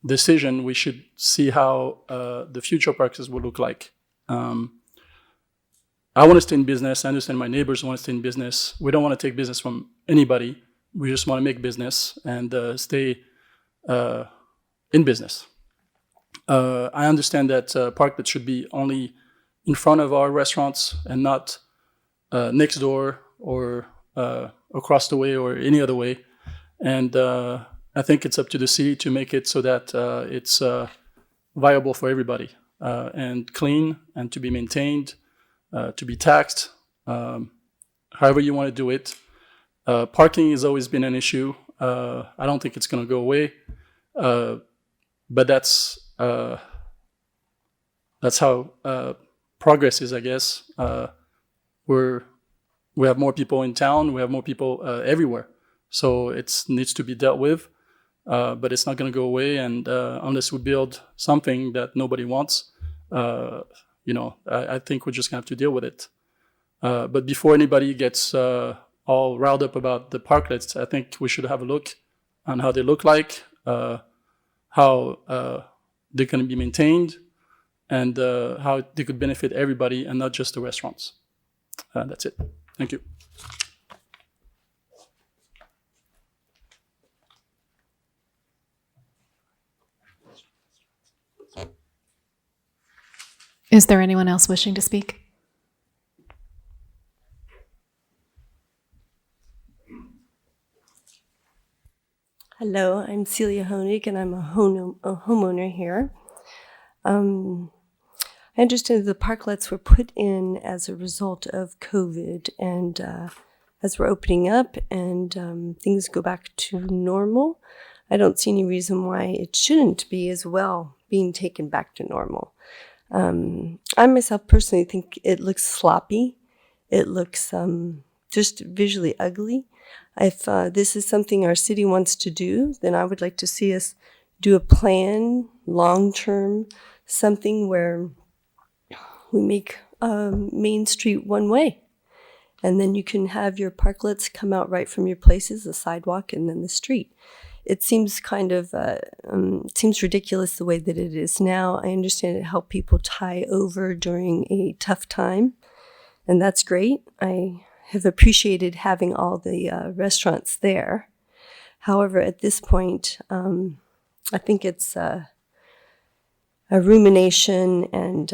decision, we should see how the future practices will look like. I want to stay in business. I understand my neighbors want to stay in business. We don't want to take business from anybody. We just want to make business and stay in business. I understand that Parklets should be only in front of our restaurants and not next door or across the way or any other way. And I think it's up to the city to make it so that it's viable for everybody and clean and to be maintained, to be taxed, however you want to do it. Parking has always been an issue. I don't think it's going to go away, but that's how progress is, I guess. We have more people in town. We have more people everywhere. So it needs to be dealt with, but it's not going to go away. And unless we build something that nobody wants, I think we're just going to have to deal with it. But before anybody gets all riled up about the Parklets, I think we should have a look on how they look like, how they're going to be maintained, and how they could benefit everybody and not just the restaurants. That's it. Thank you. Is there anyone else wishing to speak? Hello, I'm Celia Honig, and I'm a homeowner here. I understand the Parklets were put in as a result of COVID, and as we're opening up and things go back to normal, I don't see any reason why it shouldn't be as well being taken back to normal. I myself personally think it looks sloppy. It looks just visually ugly. If this is something our city wants to do, then I would like to see us do a plan, long-term, something where we make Main Street one way. And then you can have your Parklets come out right from your places, the sidewalk, and then the street. It seems kind of, seems ridiculous the way that it is now. I understand it helped people tie over during a tough time, and that's great. I have appreciated having all the restaurants there. However, at this point, I think it's a rumination and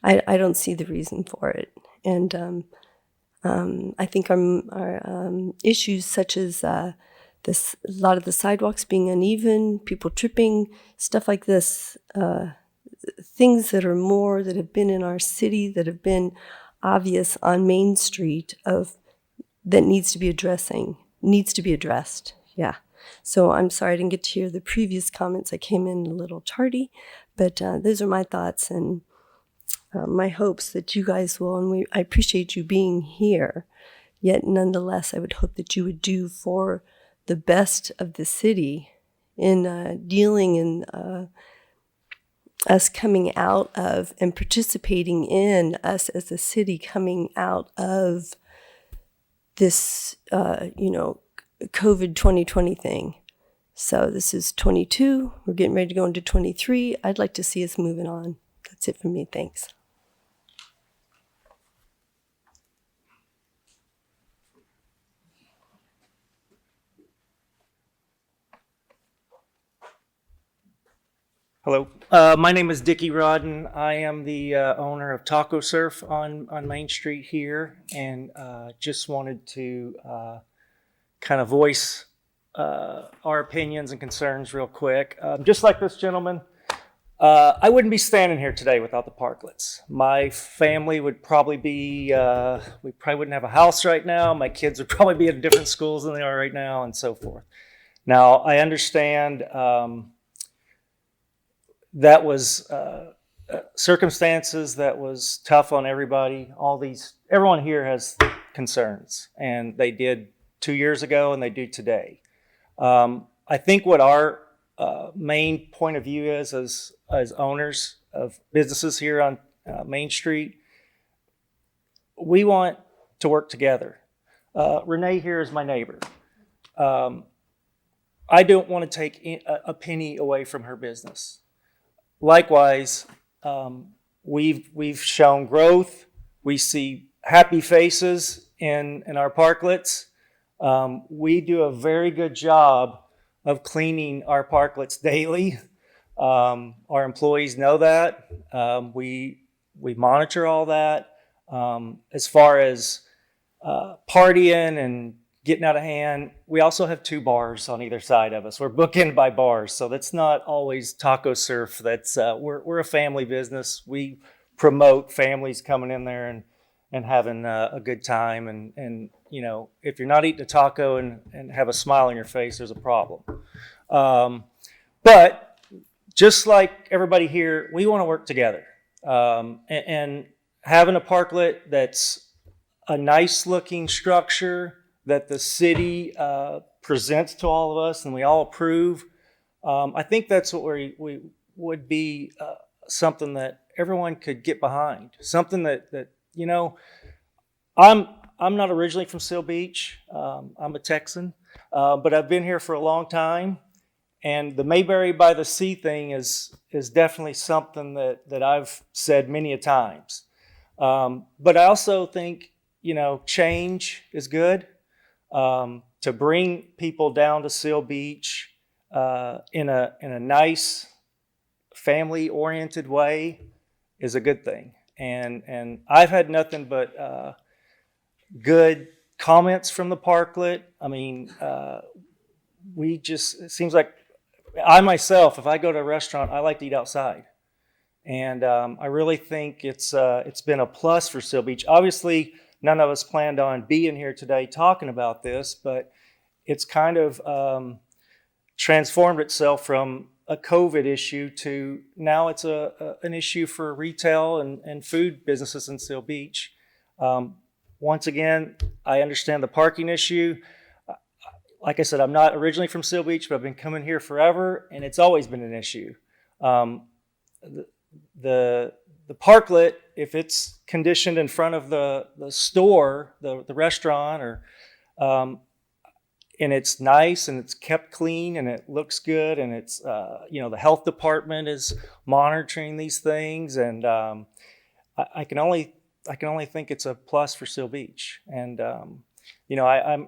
I don't see the reason for it. And I think our issues such as a lot of the sidewalks being uneven, people tripping, stuff like this, things that are more that have been in our city, that have been obvious on Main Street that needs to be addressed. Yeah. So I'm sorry I didn't get to hear the previous comments. I came in a little tardy, but those are my thoughts and my hopes that you guys will, and I appreciate you being here. Yet nonetheless, I would hope that you would do for the best of the city in dealing in us coming out of and participating in us as a city coming out of this, COVID 2020 thing. So this is 22. We're getting ready to go into 23. I'd like to see us moving on. That's it for me. Thanks. Hello, my name is Dickie Rodden. I am the owner of Taco Surf on Main Street here, and just wanted to kind of voice our opinions and concerns real quick. Just like this gentleman, I wouldn't be standing here today without the Parklets. My family would probably be, we probably wouldn't have a house right now. My kids would probably be at different schools than they are right now, and so forth. Now, I understand that was circumstances that was tough on everybody. Everyone here has concerns, and they did 2 years ago, and they do today. I think what our main point of view is as owners of businesses here on Main Street, we want to work together. Renee here is my neighbor. I don't want to take a penny away from her business. Likewise, we've shown growth. We see happy faces in our parklets. We do a very good job of cleaning our parklets daily. Our employees know that. We monitor all that. As far as partying and getting out of hand, we also have 2 bars on either side of us. We're bookended by bars, so that's not always taco surf. That's we're a family business. We promote families coming in there and having a good time. And you know, if you're not eating a taco and have a smile on your face, there's a problem. But just like everybody here, we want to work together. And having a parklet that's a nice looking structure that the city presents to all of us and we all approve, I think that's what we would be something that everyone could get behind. Something that you know, I'm not originally from Seal Beach. I'm a Texan, but I've been here for a long time. And the Mayberry by the Sea thing is definitely something that I've said many a times. But I also think, you know, change is good. To bring people down to Seal Beach in a nice, family-oriented way is a good thing. And I've had nothing but good comments from the Parklet. I mean, it seems like I myself, if I go to a restaurant, I like to eat outside. And I really think it's been a plus for Seal Beach. Obviously, none of us planned on being here today talking about this, but it's kind of transformed itself from a COVID issue to now it's an issue for retail and food businesses in Seal Beach. Once again, I understand the parking issue. Like I said, I'm not originally from Seal Beach, but I've been coming here forever, and it's always been an issue. The parklet, if it's conditioned in front of the store, the restaurant, or and it's nice and it's kept clean and it looks good, and it's you know, the health department is monitoring these things, and I can only think it's a plus for Seal Beach. And you know, I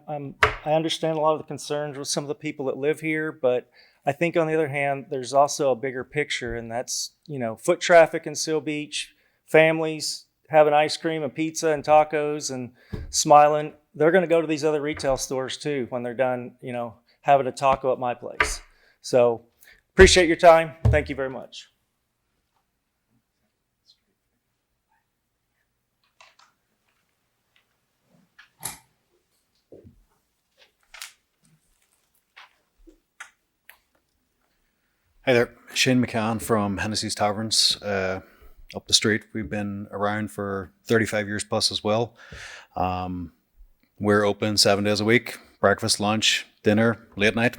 understand a lot of the concerns with some of the people that live here, but I think on the other hand, there's also a bigger picture, and that's, you know, foot traffic in Seal Beach, families having ice cream and pizza and tacos and smiling. They're going to go to these other retail stores too when they're done, you know, having a taco at my place. So appreciate your time. Thank you very much. Hi there, Shane McCann from Hennessy's Taverns up the street. We've been around for 35 years plus as well. We're open 7 days a week, breakfast, lunch, dinner, late night.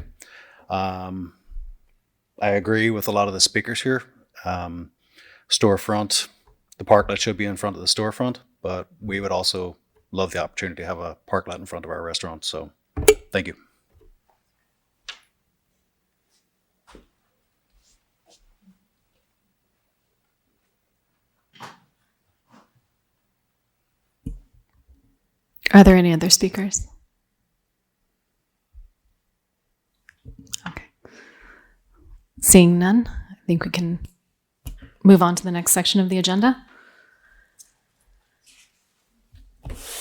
I agree with a lot of the speakers here. Storefront, the parklet should be in front of the storefront, but we would also love the opportunity to have a parklet in front of our restaurant. So thank you. Are there any other speakers? Okay. Seeing none, I think we can move on to the next section of the agenda,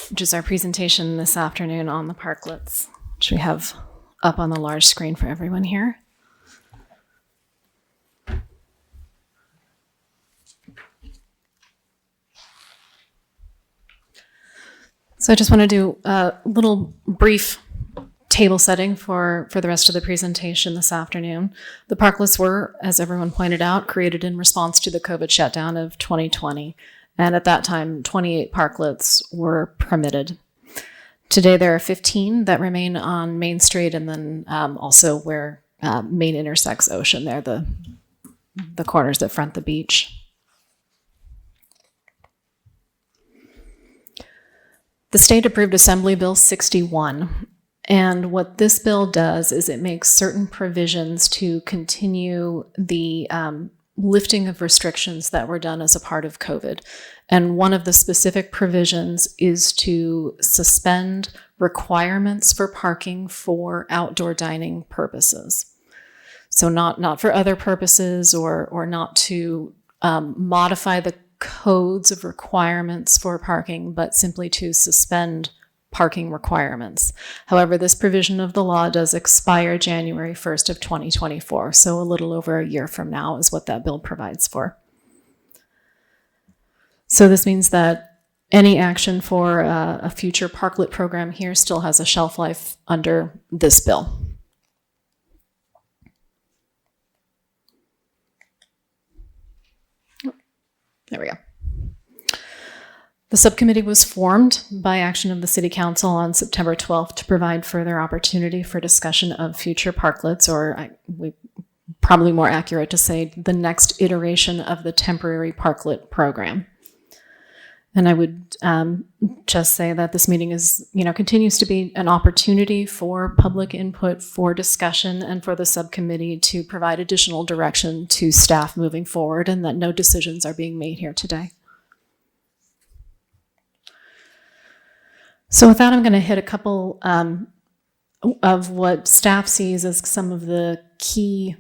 which is our presentation this afternoon on the parklets, which we have up on the large screen for everyone here. So I just want to do a little brief table setting for the rest of the presentation this afternoon. The Parklets were, as everyone pointed out, created in response to the COVID shutdown of 2020. And at that time, 28 Parklets were permitted. Today, there are 15 that remain on Main Street, and then also where Main intersects Ocean there, the corners that front the beach. The state approved Assembly Bill 61, and what this bill does is it makes certain provisions to continue the lifting of restrictions that were done as a part of COVID. And one of the specific provisions is to suspend requirements for parking for outdoor dining purposes. So not for other purposes or not to modify the codes of requirements for parking, but simply to suspend parking requirements. However, this provision of the law does expire January 1st of 2024, so a little over a year from now is what that bill provides for. So this means that any action for a future parklet program here still has a shelf life under this bill. There we go. The subcommittee was formed by action of the City Council on September 12th to provide further opportunity for discussion of future parklets, or probably more accurate to say the next iteration of the temporary parklet program. And I would just say that this meeting is, continues to be an opportunity for public input, for discussion, and for the subcommittee to provide additional direction to staff moving forward, and that no decisions are being made here today. So with that, I'm going to hit a couple of what staff sees as some of the key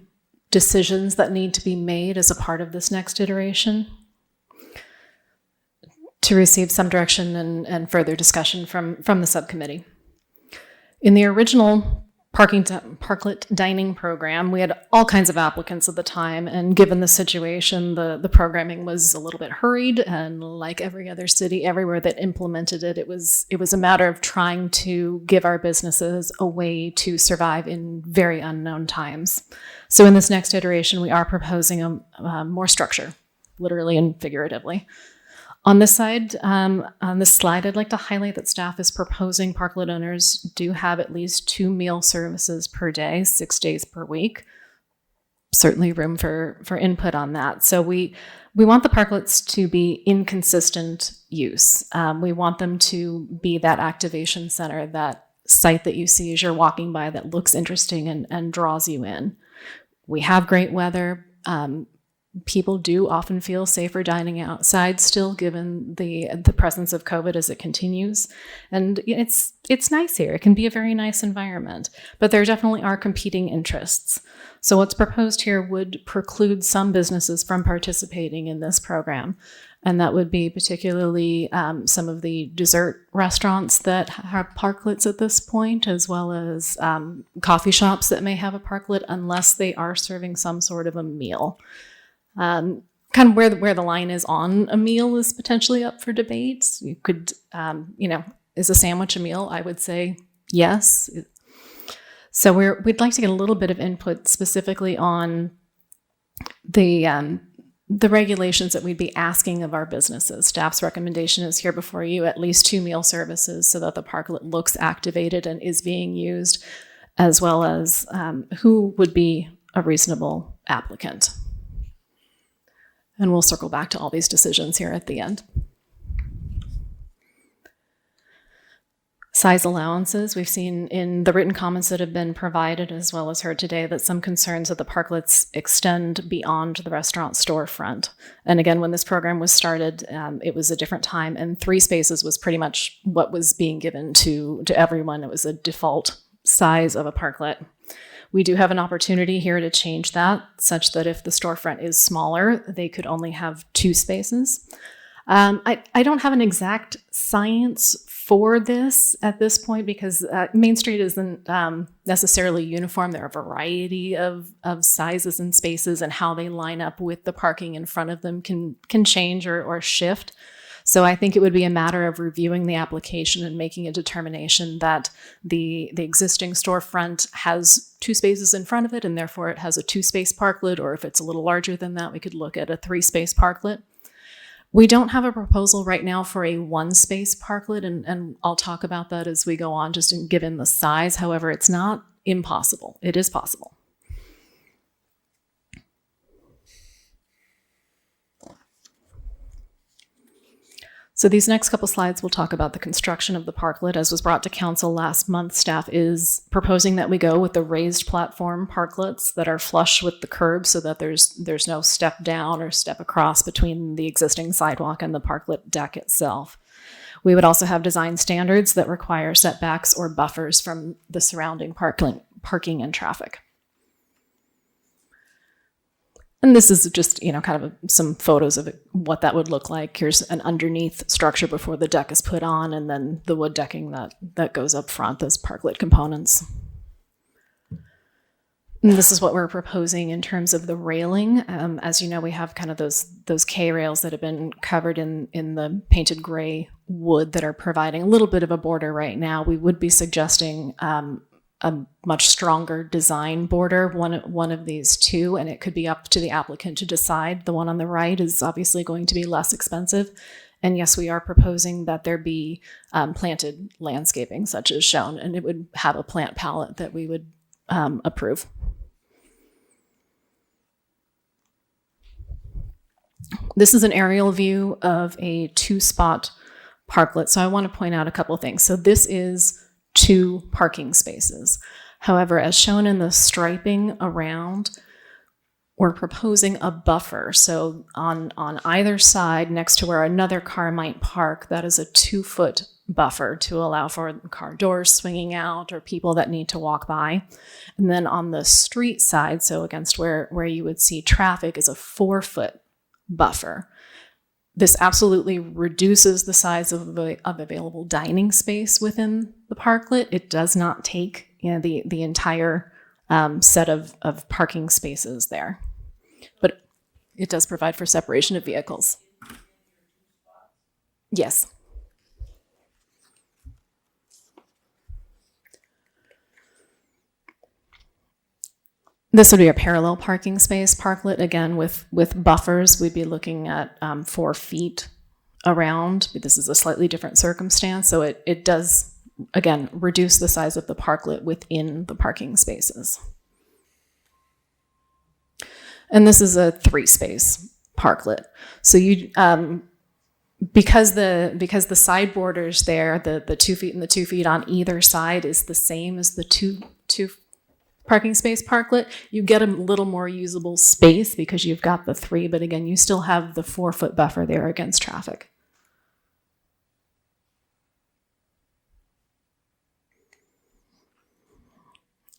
decisions that need to be made as a part of this next iteration, to receive some direction and further discussion from the subcommittee. In the original parklet dining program, we had all kinds of applicants at the time, and given the situation, the programming was a little bit hurried, and like every other city, everywhere that implemented it, it was a matter of trying to give our businesses a way to survive in very unknown times. So in this next iteration, we are proposing more structure, literally and figuratively. On this side, on this slide, I'd like to highlight that staff is proposing parklet owners do have at least 2 meal services per day, 6 days per week. Certainly room for input on that. So we want the parklets to be inconsistent use. We want them to be that activation center, that site that you see as you're walking by that looks interesting and draws you in. We have great weather. People do often feel safer dining outside still, given the presence of COVID as it continues. And it's nice here. It can be a very nice environment, but there definitely are competing interests. So what's proposed here would preclude some businesses from participating in this program. And that would be particularly some of the dessert restaurants that have parklets at this point, as well as coffee shops that may have a parklet, unless they are serving some sort of a meal. Kind of where the line is on a meal is potentially up for debate. You could, is a sandwich a meal? I would say yes. So we'd like to get a little bit of input specifically on the regulations that we'd be asking of our businesses. Staff's recommendation is here before you, at least 2 meal services so that the parklet looks activated and is being used, as well as who would be a reasonable applicant. And we'll circle back to all these decisions here at the end. Size allowances. We've seen in the written comments that have been provided, as well as heard today, that some concerns that the parklets extend beyond the restaurant storefront. And again, when this program was started, it was a different time, and 3 spaces was pretty much what was being given to everyone. It was a default size of a parklet. We do have an opportunity here to change that, such that if the storefront is smaller, they could only have 2 spaces. I don't have an exact science for this at this point because Main Street isn't necessarily uniform. There are a variety of sizes and spaces, and how they line up with the parking in front of them can change or shift. So I think it would be a matter of reviewing the application and making a determination that the existing storefront has 2 spaces in front of it, and therefore it has a 2-space parklet, or if it's a little larger than that, we could look at a 3-space parklet. We don't have a proposal right now for a 1-space parklet, and I'll talk about that as we go on, just given the size. However, it's not impossible. It is possible. So these next couple slides will talk about the construction of the parklet. As was brought to council last month, staff is proposing that we go with the raised platform parklets that are flush with the curb so that there's no step down or step across between the existing sidewalk and the parklet deck itself. We would also have design standards that require setbacks or buffers from the surrounding parking and traffic. And this is just, kind of some photos of what that would look like. Here's an underneath structure before the deck is put on, and then the wood decking that goes up front, those parklet components. And this is what we're proposing in terms of the railing. As you know, we have kind of those K-rails that have been covered in the painted gray wood that are providing a little bit of a border right now. We would be suggesting a much stronger design border, one of these two, and it could be up to the applicant to decide. The one on the right is obviously going to be less expensive. And yes, we are proposing that there be planted landscaping such as shown, and it would have a plant palette that we would approve. This is an aerial view of a 2-spot parklet. So I want to point out a couple of things. So this is 2 parking spaces. However, as shown in the striping around, we're proposing a buffer. So on either side, next to where another car might park, that is a 2-foot buffer to allow for car doors swinging out or people that need to walk by. And then on the street side, so against where you would see traffic, is a 4-foot buffer. This absolutely reduces the size of available dining space within the parklet. It does not take the entire set of parking spaces there, but it does provide for separation of vehicles. Yes. This would be a parallel parking space parklet, again, with buffers. We'd be looking at 4 feet around. This is a slightly different circumstance, so it does, again, reduce the size of the parklet within the parking spaces. And this is a 3-space parklet. So you, because the side borders there, the 2 feet and the 2 feet on either side is the same as the two parking space parklet, you get a little more usable space because you've got the 3, but again, you still have the 4-foot buffer there against traffic.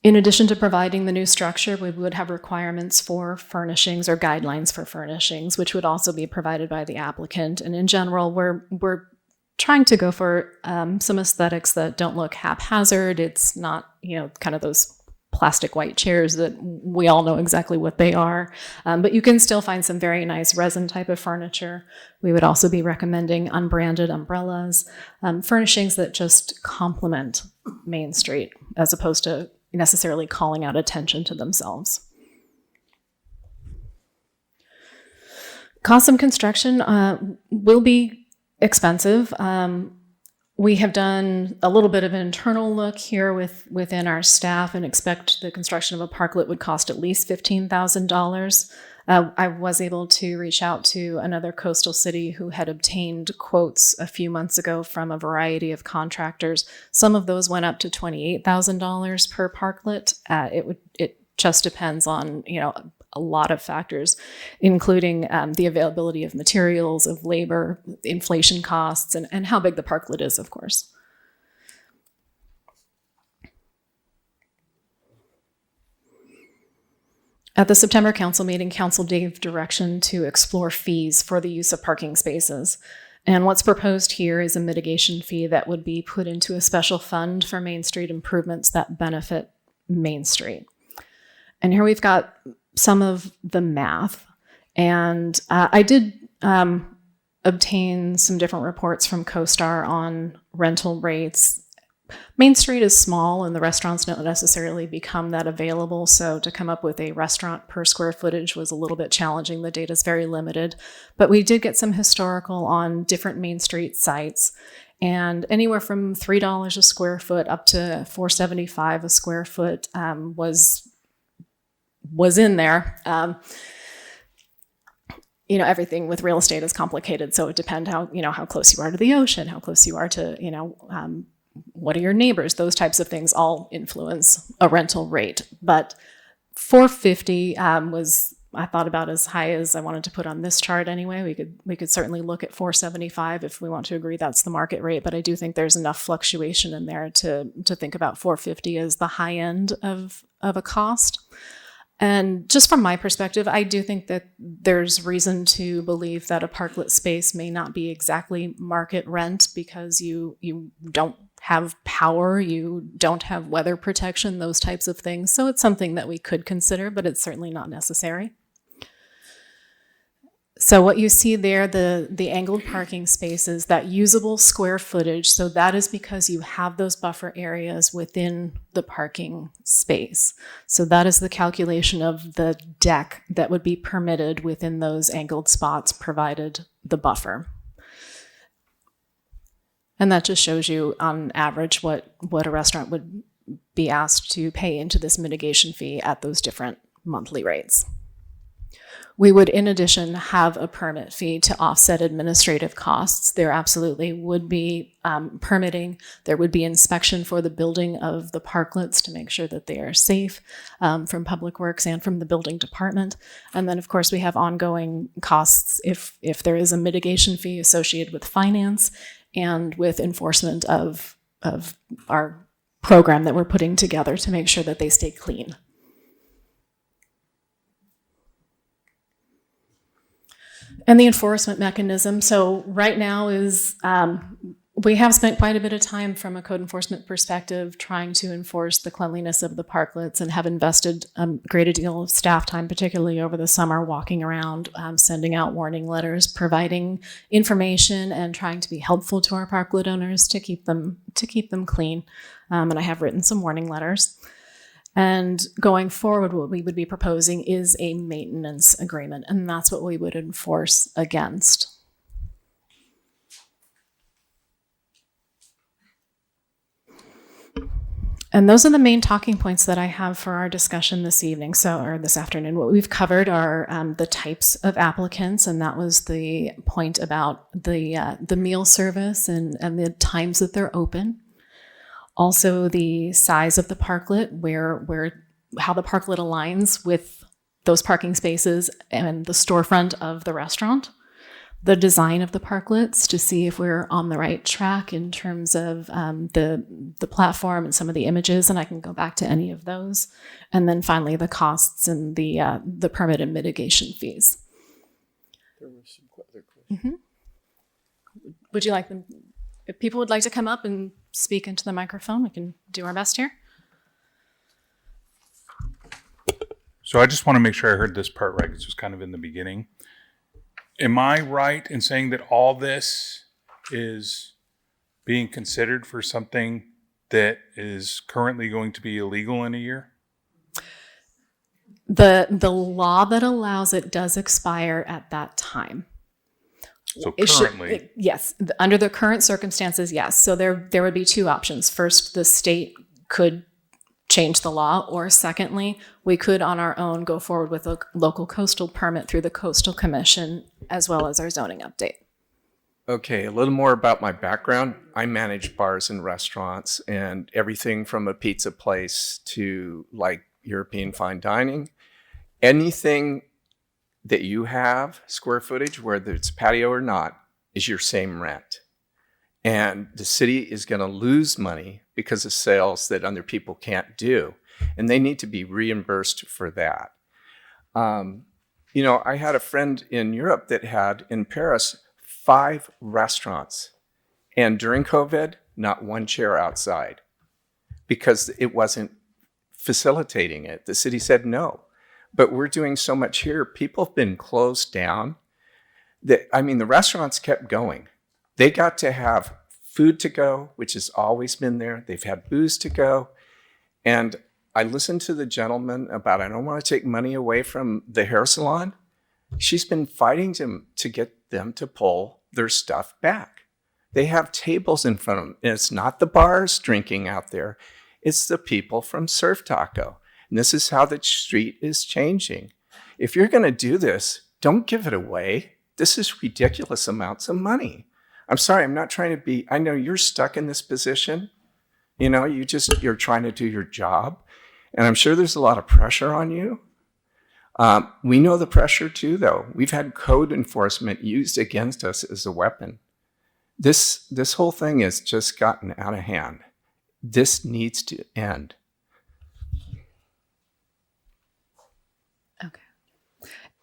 In addition to providing the new structure, we would have requirements for furnishings or guidelines for furnishings, which would also be provided by the applicant. And in general, we're trying to go for some aesthetics that don't look haphazard. It's not, kind of those plastic white chairs that we all know exactly what they are. But you can still find some very nice resin type of furniture. We would also be recommending unbranded umbrellas, furnishings that just complement Main Street as opposed to necessarily calling out attention to themselves. Cost of construction will be expensive. We have done a little bit of an internal look here within our staff and expect the construction of a parklet would cost at least $15,000. I was able to reach out to another coastal city who had obtained quotes a few months ago from a variety of contractors. Some of those went up to $28,000 per parklet. It just depends on, a lot of factors, including the availability of materials, of labor, inflation costs, and how big the parklet is, of course. At the September council meeting, council gave direction to explore fees for the use of parking spaces. And what's proposed here is a mitigation fee that would be put into a special fund for Main Street improvements that benefit Main Street. And here we've got some of the math. And I did obtain some different reports from CoStar on rental rates. Main Street is small and the restaurants don't necessarily become that available. So to come up with a restaurant per square footage was a little bit challenging. The data is very limited, but we did get some historical on different Main Street sites, and anywhere from $3 a square foot up to $4.75 a square foot was in there. Everything with real estate is complicated. So it depends how close you are to the ocean, how close you are to, what are your neighbors? Those types of things all influence a rental rate. But $4.50 was, I thought, about as high as I wanted to put on this chart anyway. We could certainly look at $4.75 if we want to agree that's the market rate, but I do think there's enough fluctuation in there to think about $4.50 as the high end of a cost. And just from my perspective, I do think that there's reason to believe that a parklet space may not be exactly market rent because you don't have power, you don't have weather protection, those types of things. So it's something that we could consider, but it's certainly not necessary. So what you see there, the angled parking spaces, that usable square footage, so that is because you have those buffer areas within the parking space. So that is the calculation of the deck that would be permitted within those angled spots provided the buffer. And that just shows you on average what a restaurant would be asked to pay into this mitigation fee at those different monthly rates. We would, in addition, have a permit fee to offset administrative costs. There absolutely would be permitting. There would be inspection for the building of the parklets to make sure that they are safe from Public Works and from the building department. And then, of course, we have ongoing costs if there is a mitigation fee associated with finance and with enforcement of our program that we're putting together to make sure that they stay clean. And the enforcement mechanism. So right now is, we have spent quite a bit of time from a code enforcement perspective trying to enforce the cleanliness of the parklets and have invested a great deal of staff time, particularly over the summer, walking around, sending out warning letters, providing information and trying to be helpful to our parklet owners to keep them clean. And I have written some warning letters. And going forward, what we would be proposing is a maintenance agreement, and that's what we would enforce against. And those are the main talking points that I have for our discussion this evening, or this afternoon. What we've covered are the types of applicants, and that was the point about the meal service and the times that they're open. Also, the size of the parklet, how the parklet aligns with those parking spaces and the storefront of the restaurant. The design of the parklets to see if we're on the right track in terms of the platform and some of the images, and I can go back to any of those. And then finally, the costs and the permit and mitigation fees. There were some other questions. Mm-hmm. Would you like them? If people would like to come up and speak into the microphone, we can do our best here. So I just want to make sure I heard this part right. It's just kind of in the beginning. Am I right in saying that all this is being considered for something that is currently going to be illegal in a year? The law that allows it does expire at that time. So currently? Yes. Under the current circumstances, yes. So there would be two options. First, the state could change the law, or secondly, we could on our own go forward with a local coastal permit through the Coastal Commission, as well as our zoning update. Okay, a little more about my background. I manage bars and restaurants and everything from a pizza place to like European fine dining. Anything that you have, square footage, whether it's patio or not, is your same rent. And the city is going to lose money because of sales that other people can't do. And they need to be reimbursed for that. You know, I had a friend in Europe that had, in Paris, 5 restaurants. And during COVID, not one chair outside because it wasn't facilitating it. The city said no. But we're doing so much here. People have been closed down. The restaurants kept going. They got to have food to go, which has always been there. They've had booze to go. And I listened to the gentleman about, I don't want to take money away from the hair salon. She's been fighting to get them to pull their stuff back. They have tables in front of them. And it's not the bars drinking out there. It's the people from Surf Taco. And this is how the street is changing. If you're going to do this, don't give it away. This is ridiculous amounts of money. I'm sorry, I'm not trying to be, I know you're stuck in this position. You know, you're trying to do your job. And I'm sure there's a lot of pressure on you. We know the pressure too, though. We've had code enforcement used against us as a weapon. This whole thing has just gotten out of hand. This needs to end. Okay.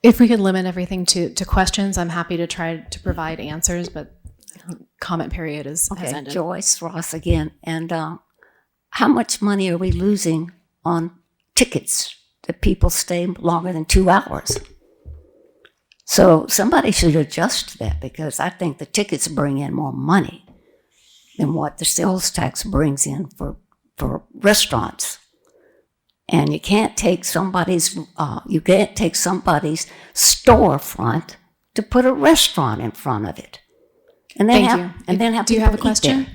If we could limit everything to questions, I'm happy to try to provide answers, but comment period has ended. Joyce Ross again. And how much money are we losing on tickets that people stay longer than 2 hours? So somebody should adjust that, because I think the tickets bring in more money than what the sales tax brings in for restaurants. And you can't take somebody's storefront to put a restaurant in front of it. And then Do you have a question?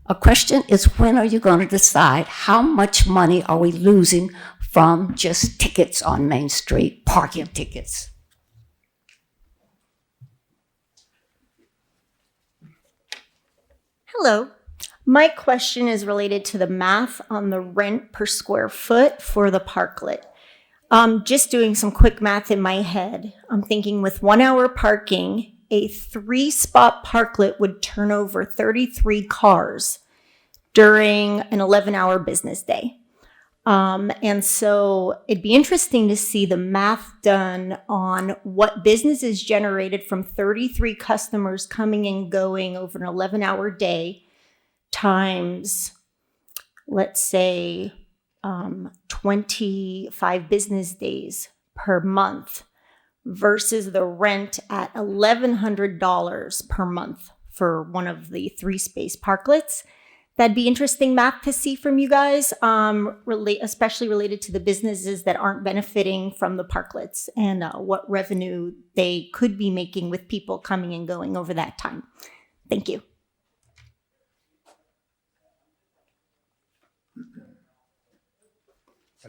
A question is, when are you going to decide how much money are we losing from just tickets on Main Street, parking tickets? Hello. My question is related to the math on the rent per square foot for the parklet. Just doing some quick math in my head. I'm thinking with 1 hour parking, a 3-spot parklet would turn over 33 cars during an 11-hour business day. And so it'd be interesting to see the math done on what businesses generated from 33 customers coming and going over an 11-hour day times, let's say, 25 business days per month versus the rent at $1,100 per month for one of the 3-space parklets. That'd be interesting math to see from you guys, especially related to the businesses that aren't benefiting from the parklets and what revenue they could be making with people coming and going over that time. Thank you.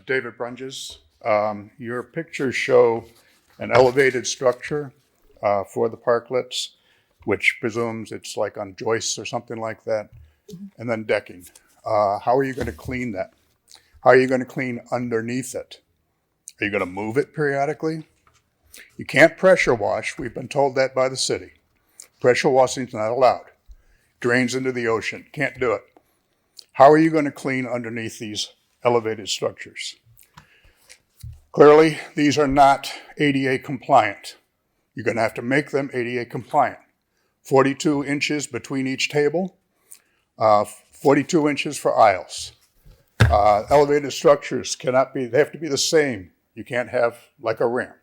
David Brunges, your pictures show an elevated structure for the parklets, which presumes it's like on joists or something like that, and then decking. How are you going to clean that? How are you going to clean underneath it? Are you going to move it periodically? You can't pressure wash. We've been told that by the city. Pressure washing is not allowed. Drains into the ocean. Can't do it. How are you going to clean underneath these elevated structures? Clearly, these are not ADA compliant. You're going to have to make them ADA compliant. 42 inches between each table, 42 inches for aisles. Elevated structures they have to be the same. You can't have like a ramp.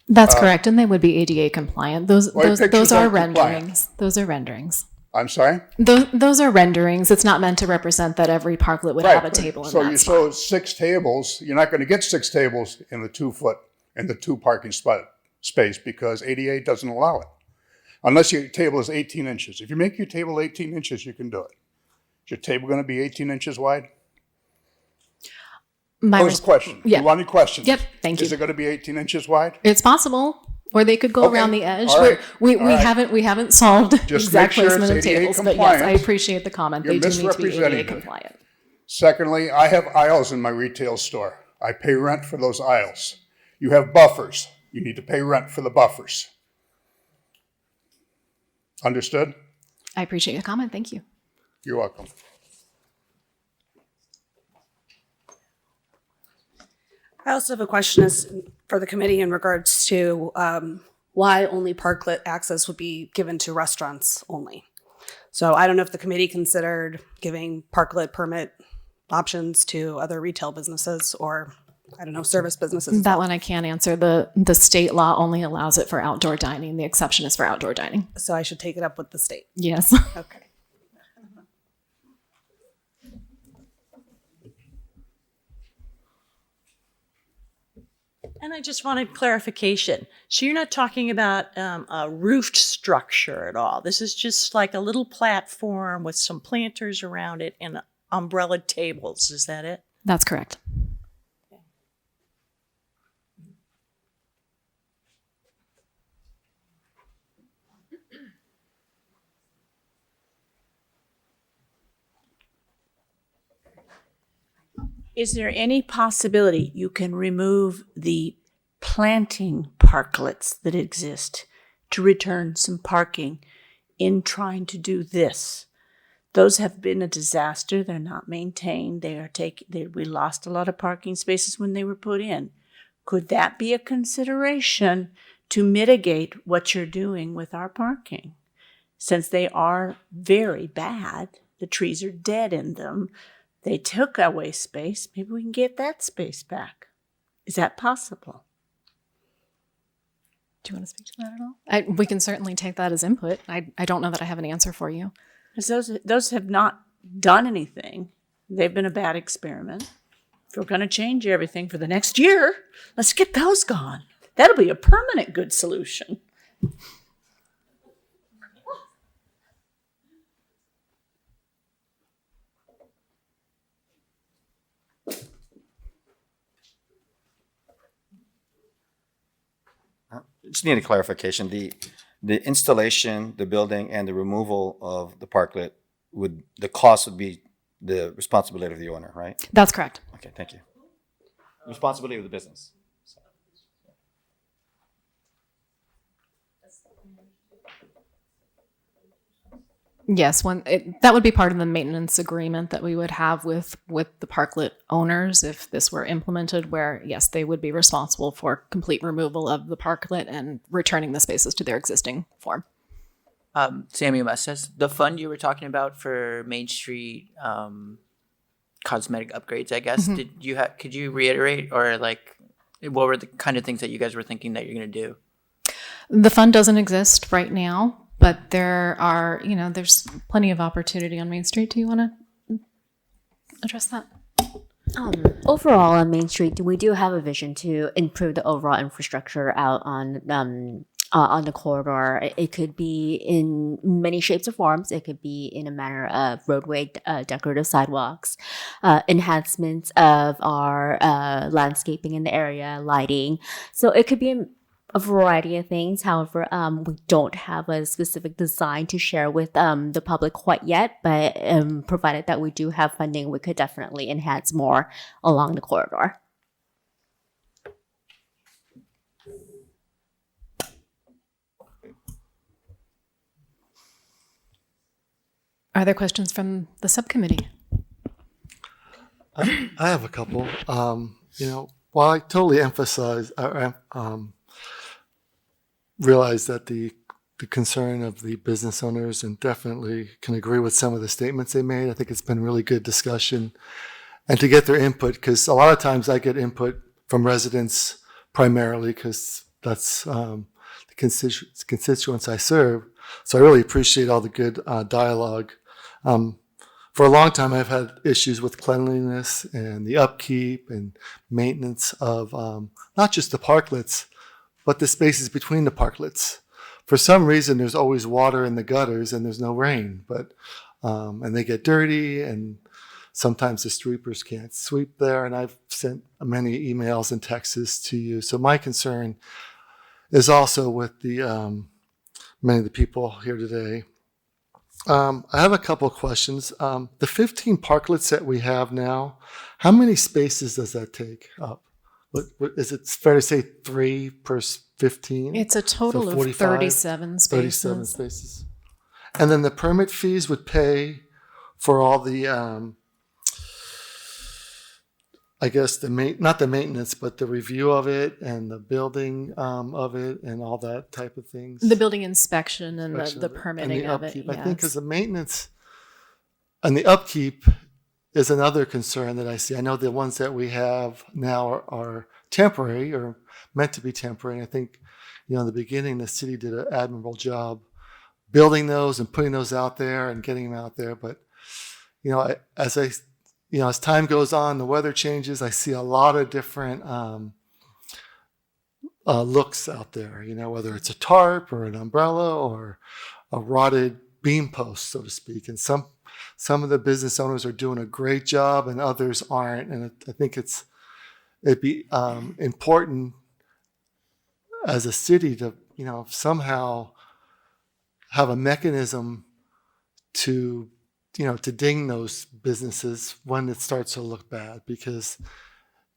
That's correct, and they would be ADA compliant. Those are renderings. Compliant. Those are renderings. I'm sorry? Those are renderings. It's not meant to represent that every parklet would have a table in that spot. So you show 6 tables. You're not going to get 6 tables in the 2 parking spot space because ADA doesn't allow it. Unless your table is 18 inches. If you make your table 18 inches, you can do it. Is your table going to be 18 inches wide? Pose a question. Yeah. You want any questions? Yep, thank you. Is it going to be 18 inches wide? It's possible. Or they could go around the edge. All right. We haven't solved Just exact make sure placement of it's ADA tables, but compliant. yes, I appreciate the comment. You're They do need to be misrepresenting ADA it. compliant. Secondly, I have aisles in my retail store. I pay rent for those aisles. You have buffers. You need to pay rent for the buffers. Understood? I appreciate your comment. Thank you. You're welcome. I also have a question. for the committee in regards to why only parklet access would be given to restaurants only. So I don't know if the committee considered giving parklet permit options to other retail businesses or, I don't know, service businesses. That one I can't answer. The state law only allows it for outdoor dining. The exception is for outdoor dining. So I should take it up with the state. Yes. Okay. And I just wanted clarification. So you're not talking about a roofed structure at all. This is just like a little platform with some planters around it and umbrella tables. Is that it? That's correct. Is there any possibility you can remove the planting parklets that exist to return some parking in trying to do this? Those have been a disaster. They're not maintained. We lost a lot of parking spaces when they were put in. Could that be a consideration to mitigate what you're doing with our parking? Since they are very bad, the trees are dead in them. They took away space. Maybe we can get that space back. Is that possible? Do you want to speak to that at all? We can certainly take that as input. I don't know that I have an answer for you. Because those have not done anything. They've been a bad experiment. If we're going to change everything for the next year, let's get those gone. That'll be a permanent good solution. Just need a clarification. The installation, the building, and the removal of the parklet the cost would be the responsibility of the owner, right? That's correct. Okay, thank you. Responsibility of the business. Yes, that would be part of the maintenance agreement that we would have with the parklet owners if this were implemented, where, yes, they would be responsible for complete removal of the parklet and returning the spaces to their existing form. Sammy says the fund you were talking about for Main Street cosmetic upgrades, I guess, could you reiterate, or like what were the kind of things that you guys were thinking that you're going to do? The fund doesn't exist right now. But there's plenty of opportunity on Main Street. Do you want to address that? Overall on Main Street, we do have a vision to improve the overall infrastructure out on the corridor. It could be in many shapes or forms. It could be in a manner of roadway decorative sidewalks, enhancements of our landscaping in the area, lighting. So it could be a variety of things. However, we don't have a specific design to share with the public quite yet, but provided that we do have funding, we could definitely enhance more along the corridor. Are there questions from the subcommittee? I have a couple. While I totally realize that the concern of the business owners, and definitely can agree with some of the statements they made. I think it's been really good discussion and to get their input, because a lot of times I get input from residents primarily because that's the constituents I serve. So I really appreciate all the good dialogue. For a long time, I've had issues with cleanliness and the upkeep and maintenance of not just the parklets, but the spaces between the parklets. For some reason, there's always water in the gutters and there's no rain, and they get dirty, and sometimes the sweepers can't sweep there. And I've sent many emails and texts to you. So my concern is also with the many of the people here today. I have a couple of questions. The 15 parklets that we have now, how many spaces does that take up? Is it fair to say 3 per 15? It's a total of 37 spaces. 37 spaces. And then the permit fees would pay for all the I guess not the maintenance, but the review of it and the building of it and all that type of things. The building inspection and the And permitting the of it. upkeep. Yes. I think because the maintenance and the upkeep is another concern that I see. I know the ones that we have now are temporary or meant to be temporary. And I think, in the beginning, the city did an admirable job building those and putting those out there and getting them out there. But, as time goes on, the weather changes. I see a lot of different looks out there, whether it's a tarp or an umbrella or a rotted beam post, so to speak. And some of the business owners are doing a great job and others aren't. And I think it'd be important as a city to, somehow have a mechanism to ding those businesses when it starts to look bad. Because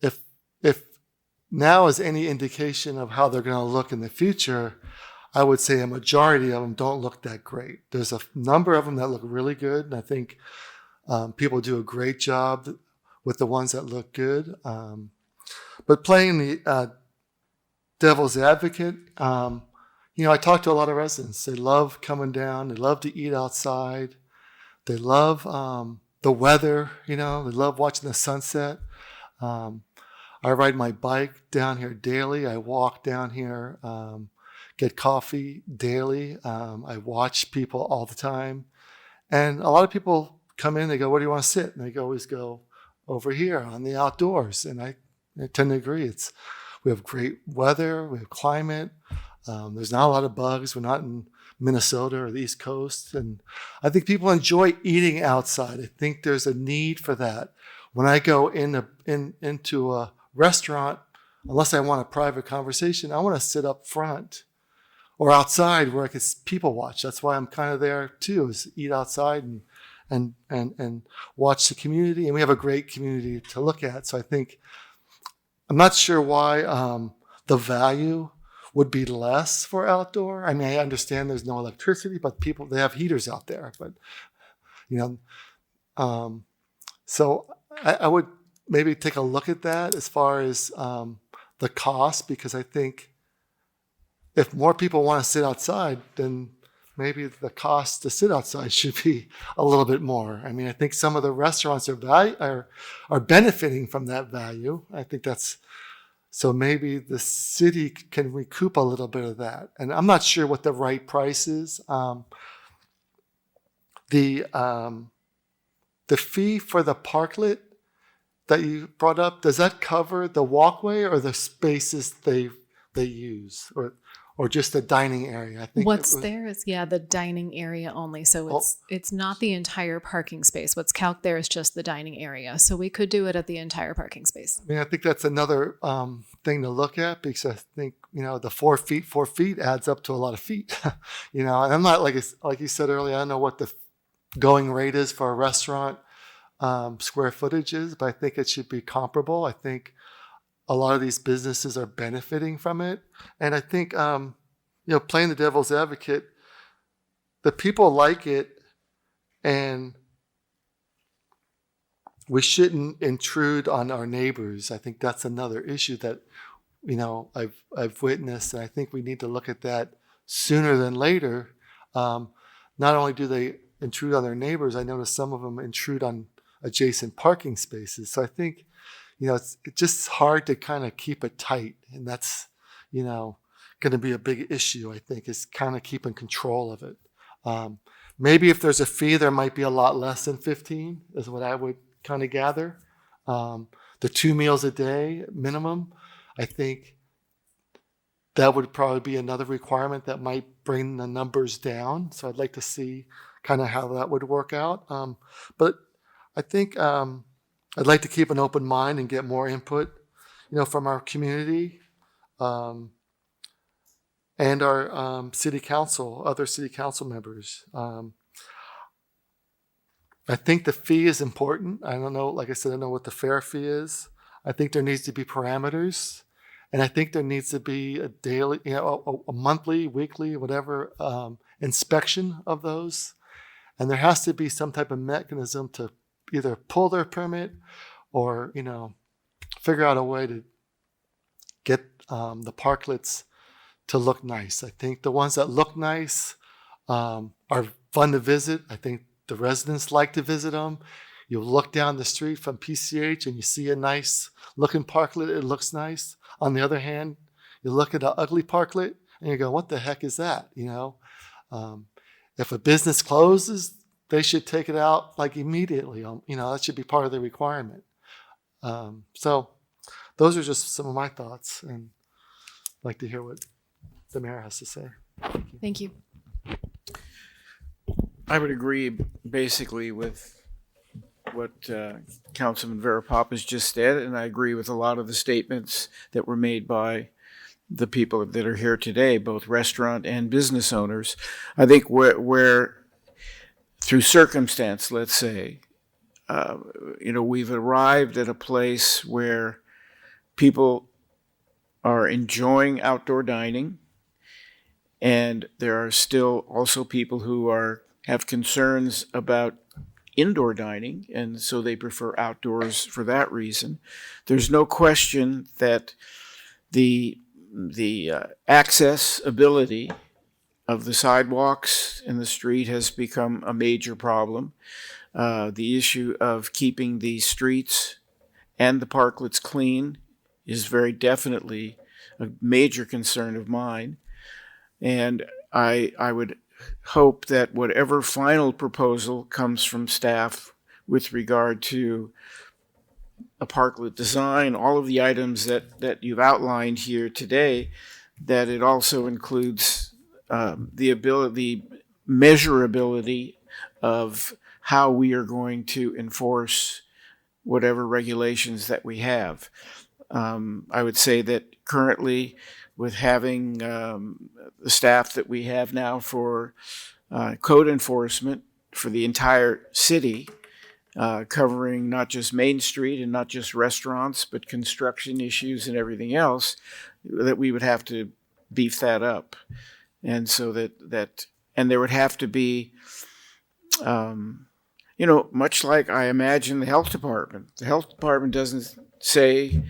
if now is any indication of how they're going to look in the future, I would say a majority of them don't look that great. There's a number of them that look really good, and I think people do a great job with the ones that look good. But playing the devil's advocate, I talk to a lot of residents. They love coming down. They love to eat outside. They love the weather. They love watching the sunset. I ride my bike down here daily. I walk down here, get coffee daily. I watch people all the time. And a lot of people come in, they go, "Where do you want to sit?" And they always go, "Over here on the outdoors." And I tend to agree. We have great weather, we have climate. There's not a lot of bugs. We're not in Minnesota or the East Coast. And I think people enjoy eating outside. I think there's a need for that. When I go into a restaurant, unless I want a private conversation, I want to sit up front or outside where I can people watch. That's why I'm kind of there too, is eat outside and watch the community. And we have a great community to look at. So I think, I'm not sure why the value would be less for outdoor. I mean, I understand there's no electricity, but they have heaters out there. But, so I would maybe take a look at that as far as the cost, because I think if more people want to sit outside, then maybe the cost to sit outside should be a little bit more. I mean, I think some of the restaurants are benefiting from that value. I think so maybe the city can recoup a little bit of that. And I'm not sure what the right price is. The fee for the parklet that you brought up, does that cover the walkway or the spaces they use, or just the dining area? I think what's there is the dining area only. So it's not the entire parking space. What's calc there is just the dining area. So we could do it at the entire parking space. I mean, I think that's another thing to look at, because I think the 4 feet adds up to a lot of feet. And I'm not like you said earlier. I don't know what the going rate is for a restaurant square footage is, but I think it should be comparable. I think a lot of these businesses are benefiting from it. And I think, playing the devil's advocate, the people like it, and we shouldn't intrude on our neighbors. I think that's another issue that, I've witnessed, and I think we need to look at that sooner than later. Not only do they intrude on their neighbors, I notice some of them intrude on adjacent parking spaces. So I think, it's just hard to kind of keep it tight. And that's, going to be a big issue, I think, is kind of keeping control of it. Maybe if there's a fee, there might be a lot less than 15, is what I would kind of gather. The 2 meals a day minimum, I think that would probably be another requirement that might bring the numbers down. So I'd like to see kind of how that would work out. But I think I'd like to keep an open mind and get more input, from our community and our city council, other city council members. I think the fee is important. I don't know, like I said, I don't know what the fair fee is. I think there needs to be parameters, and I think there needs to be a daily, a monthly, weekly, whatever, inspection of those. And there has to be some type of mechanism to either pull their permit or, figure out a way to get the parklets to look nice. I think the ones that look nice are fun to visit. I think the residents like to visit them. You look down the street from PCH and you see a nice looking parklet. It looks nice. On the other hand, you look at an ugly parklet and you go, what the heck is that? If a business closes, they should take it out like immediately. That should be part of the requirement. So those are just some of my thoughts, and I'd like to hear what the mayor has to say. Thank you. I would agree basically with what Councilman Verapop has just said, and I agree with a lot of the statements that were made by the people that are here today, both restaurant and business owners. I think where through circumstance, let's say, we've arrived at a place where people are enjoying outdoor dining, and there are still also people who have concerns about indoor dining, and so they prefer outdoors for that reason. There's no question that the accessibility of the sidewalks in the street has become a major problem. The issue of keeping the streets and the parklets clean is very definitely a major concern of mine. And I would hope that whatever final proposal comes from staff with regard to a parklet design, all of the items that you've outlined here today, that it also includes the measurability of how we are going to enforce whatever regulations that we have. I would say that currently, with having the staff that we have now for code enforcement for the entire city, covering not just Main Street and not just restaurants, but construction issues and everything else, that we would have to beef that up. And so and there would have to be, much like I imagine the health department. The health department doesn't say,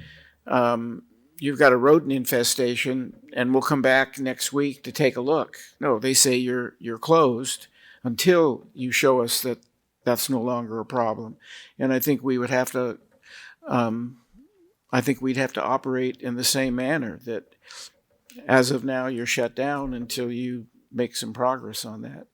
you've got a rodent infestation and we'll come back next week to take a look. No, they say you're closed until you show us that that's no longer a problem. And I think we would have to, we'd have to operate in the same manner, that as of now, you're shut down until you make some progress on that.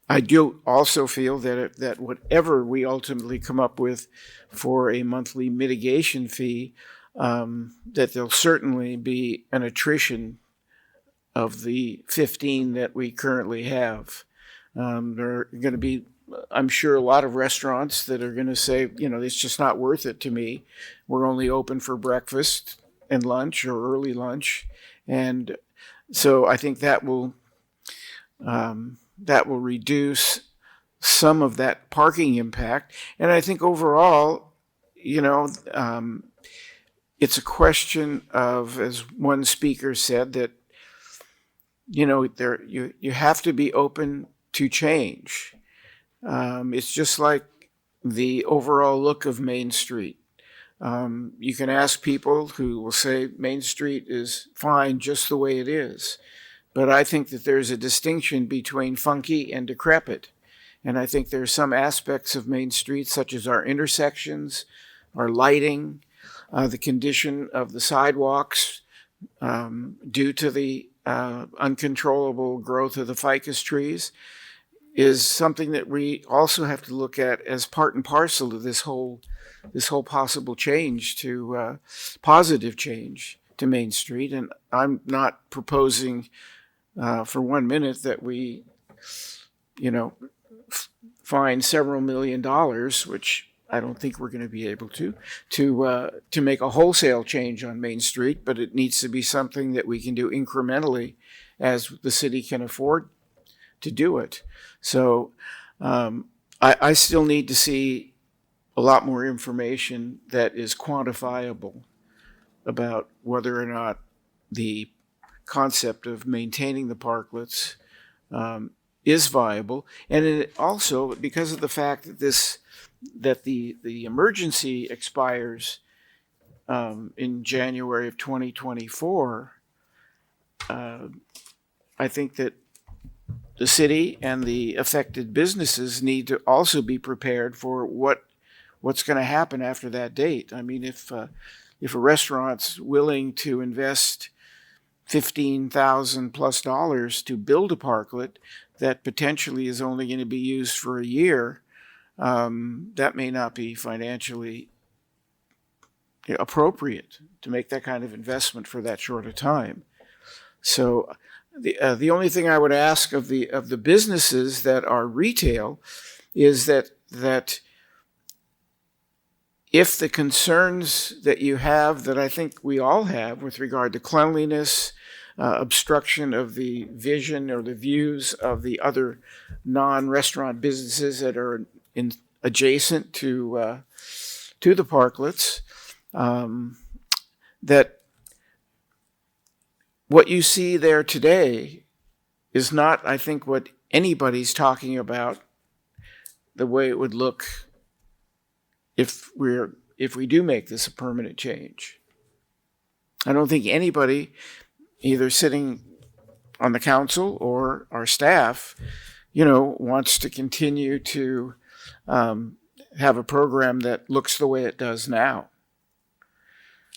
I do also feel that whatever we ultimately come up with for a monthly mitigation fee, that there'll certainly be an attrition of the 15 that we currently have. There are going to be, I'm sure, a lot of restaurants that are going to say, it's just not worth it to me. We're only open for breakfast and lunch or early lunch. And so I think that will reduce some of that parking impact. And I think overall, it's a question of, as one speaker said, that, you have to be open to change. It's just like the overall look of Main Street. You can ask people who will say Main Street is fine just the way it is. But I think that there's a distinction between funky and decrepit. And I think there are some aspects of Main Street, such as our intersections, our lighting, the condition of the sidewalks, due to the uncontrollable growth of the ficus trees, is something that we also have to look at as part and parcel of this whole possible change to positive change to Main Street. And I'm not proposing for 1 minute that we, find several $1 million, which I don't think we're going to be able to make a wholesale change on Main Street, but it needs to be something that we can do incrementally as the city can afford to do it. So I still need to see a lot more information that is quantifiable about whether or not the concept of maintaining the parklets is viable. And it also, because of the fact that this that the emergency expires in January of 2024, I think that the city and the affected businesses need to also be prepared for what's going to happen after that date. I mean, if a restaurant's willing to invest $15,000+ to build a parklet that potentially is only going to be used for a year, that may not be financially appropriate to make that kind of investment for that short a time. So the only thing I would ask of the businesses that are retail is that if the concerns that you have, that I think we all have with regard to cleanliness, obstruction of the vision or the views of the other non-restaurant businesses that are adjacent to the parklets, that what you see there today is not, I think, what anybody's talking about the way it would look if we do make this a permanent change. I don't think anybody, either sitting on the council or our staff, wants to continue to have a program that looks the way it does now.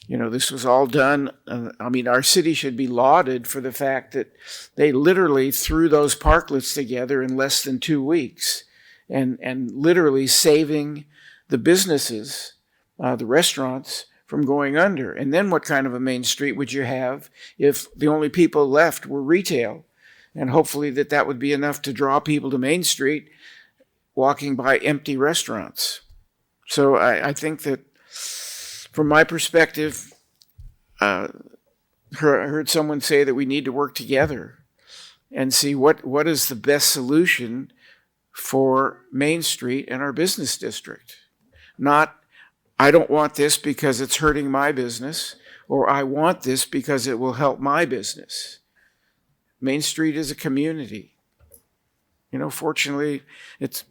This was all done. Our city should be lauded for the fact that they literally threw those parklets together in less than 2 weeks and literally saving the businesses, the restaurants, from going under. And then what kind of a main street would you have if the only people left were retail? And hopefully that would be enough to draw people to Main Street walking by empty restaurants. So I think that from my perspective, I heard someone say that we need to work together and see what is the best solution for Main Street and our business district. Not, I don't want this because it's hurting my business, or I want this because it will help my business. Main Street is a community. Fortunately, it's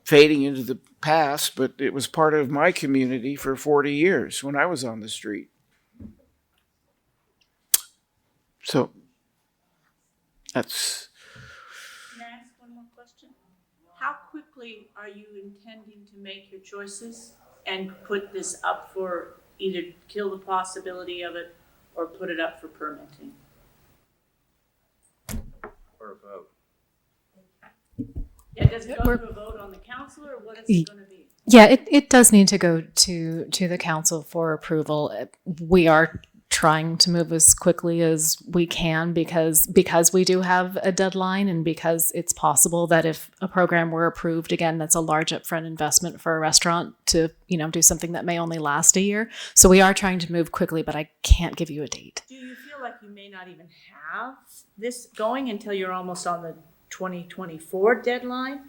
fading into the past, but it was part of my community for 40 years when I was on the street. So that's... Can I ask one more question? How quickly are you intending to make your choices and put this up for either kill the possibility of it or put it up for permitting? Or a vote. Yeah, does it go to a vote on the council, or what is it going to be? Yeah, it does need to go to the council for approval. We are trying to move as quickly as we can because we do have a deadline, and because it's possible that if a program were approved, again, that's a large upfront investment for a restaurant to, do something that may only last a year. So we are trying to move quickly, but I can't give you a date. Do you feel like you may not even have this going until you're almost on the 2024 deadline,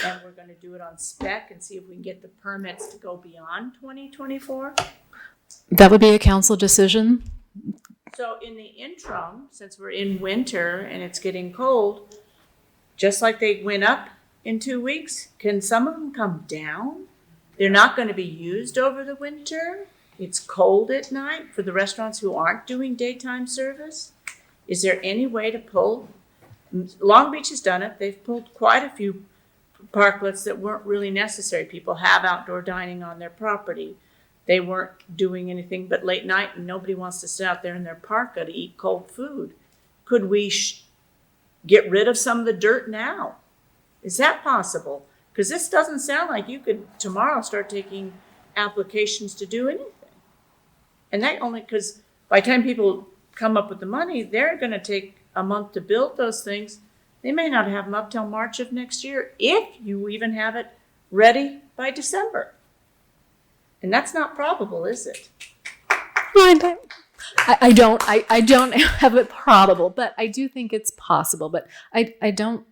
and we're going to do it on spec and see if we can get the permits to go beyond 2024? That would be a council decision. So in the interim, since we're in winter and it's getting cold, just like they went up in 2 weeks, can some of them come down? They're not going to be used over the winter. It's cold at night for the restaurants who aren't doing daytime service. Is there any way to pull? Long Beach has done it. They've pulled quite a few parklets that weren't really necessary. People have outdoor dining on their property. They weren't doing anything but late night, and nobody wants to sit out there in their parka to eat cold food. Could we get rid of some of the dirt now? Is that possible? Because this doesn't sound like you could tomorrow start taking applications to do anything. And that only because by the time people come up with the money, they're going to take a month to build those things. They may not have them up till March of next year, if you even have it ready by December. And that's not probable, is it? I don't have it probable, but I do think it's possible. But I don't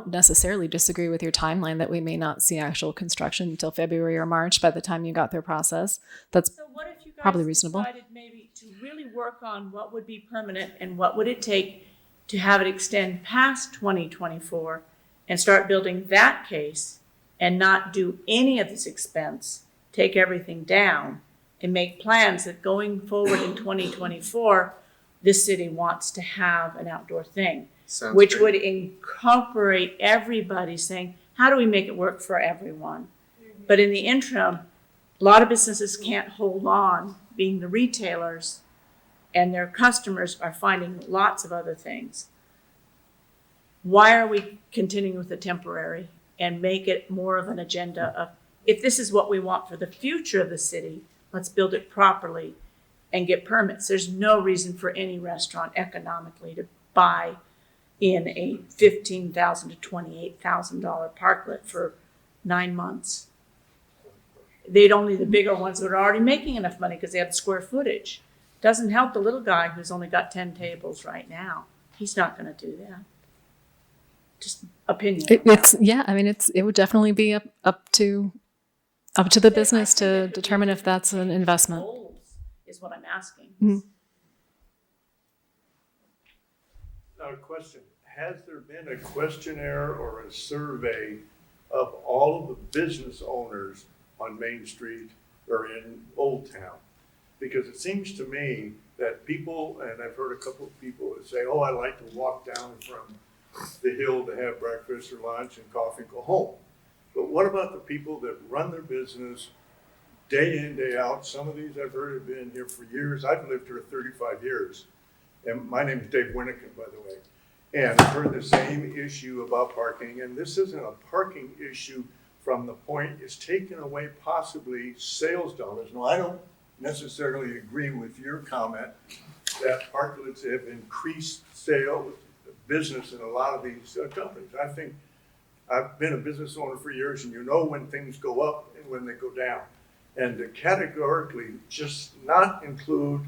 necessarily disagree with your timeline that we may not see actual construction until February or March by the time you got their process. That's So what if you guys probably reasonable. decided maybe to really work on what would be permanent and what would it take to have it extend past 2024 and start building that case and not do any of this expense, take everything down, and make plans that going forward in 2024, this city wants to have an outdoor thing, which would incorporate everybody saying, how do we make it work for everyone? But in the interim, a lot of businesses can't hold on, being the retailers, and their customers are finding lots of other things. Why are we continuing with the temporary and make it more of an agenda of, if this is what we want for the future of the city, let's build it properly and get permits. There's no reason for any restaurant economically to buy in a $15,000 to $28,000 parklet for 9 months. The bigger ones that are already making enough money because they have square footage. Doesn't help the little guy who's only got 10 tables right now. He's not going to do that. Just opinion. It would definitely be up to the business to determine if that's an investment. Is what I'm asking. Mm-hmm. Now, a question. Has there been a questionnaire or a survey of all of the business owners on Main Street or in Old Town? Because it seems to me that people, and I've heard a couple of people that say, oh, I like to walk down from the hill to have breakfast or lunch and coffee and go home. But what about the people that run their business day in, day out? Some of these I've heard have been here for years. I've lived here 35 years. And my name is Dave Winnikin, by the way. And I've heard the same issue about parking. And this isn't a parking issue from the point it's taken away possibly sales dollars. No, I don't necessarily agree with your comment that parklets have increased sales, business in a lot of these companies. I think I've been a business owner for years, and you know when things go up and when they go down. And to categorically just not include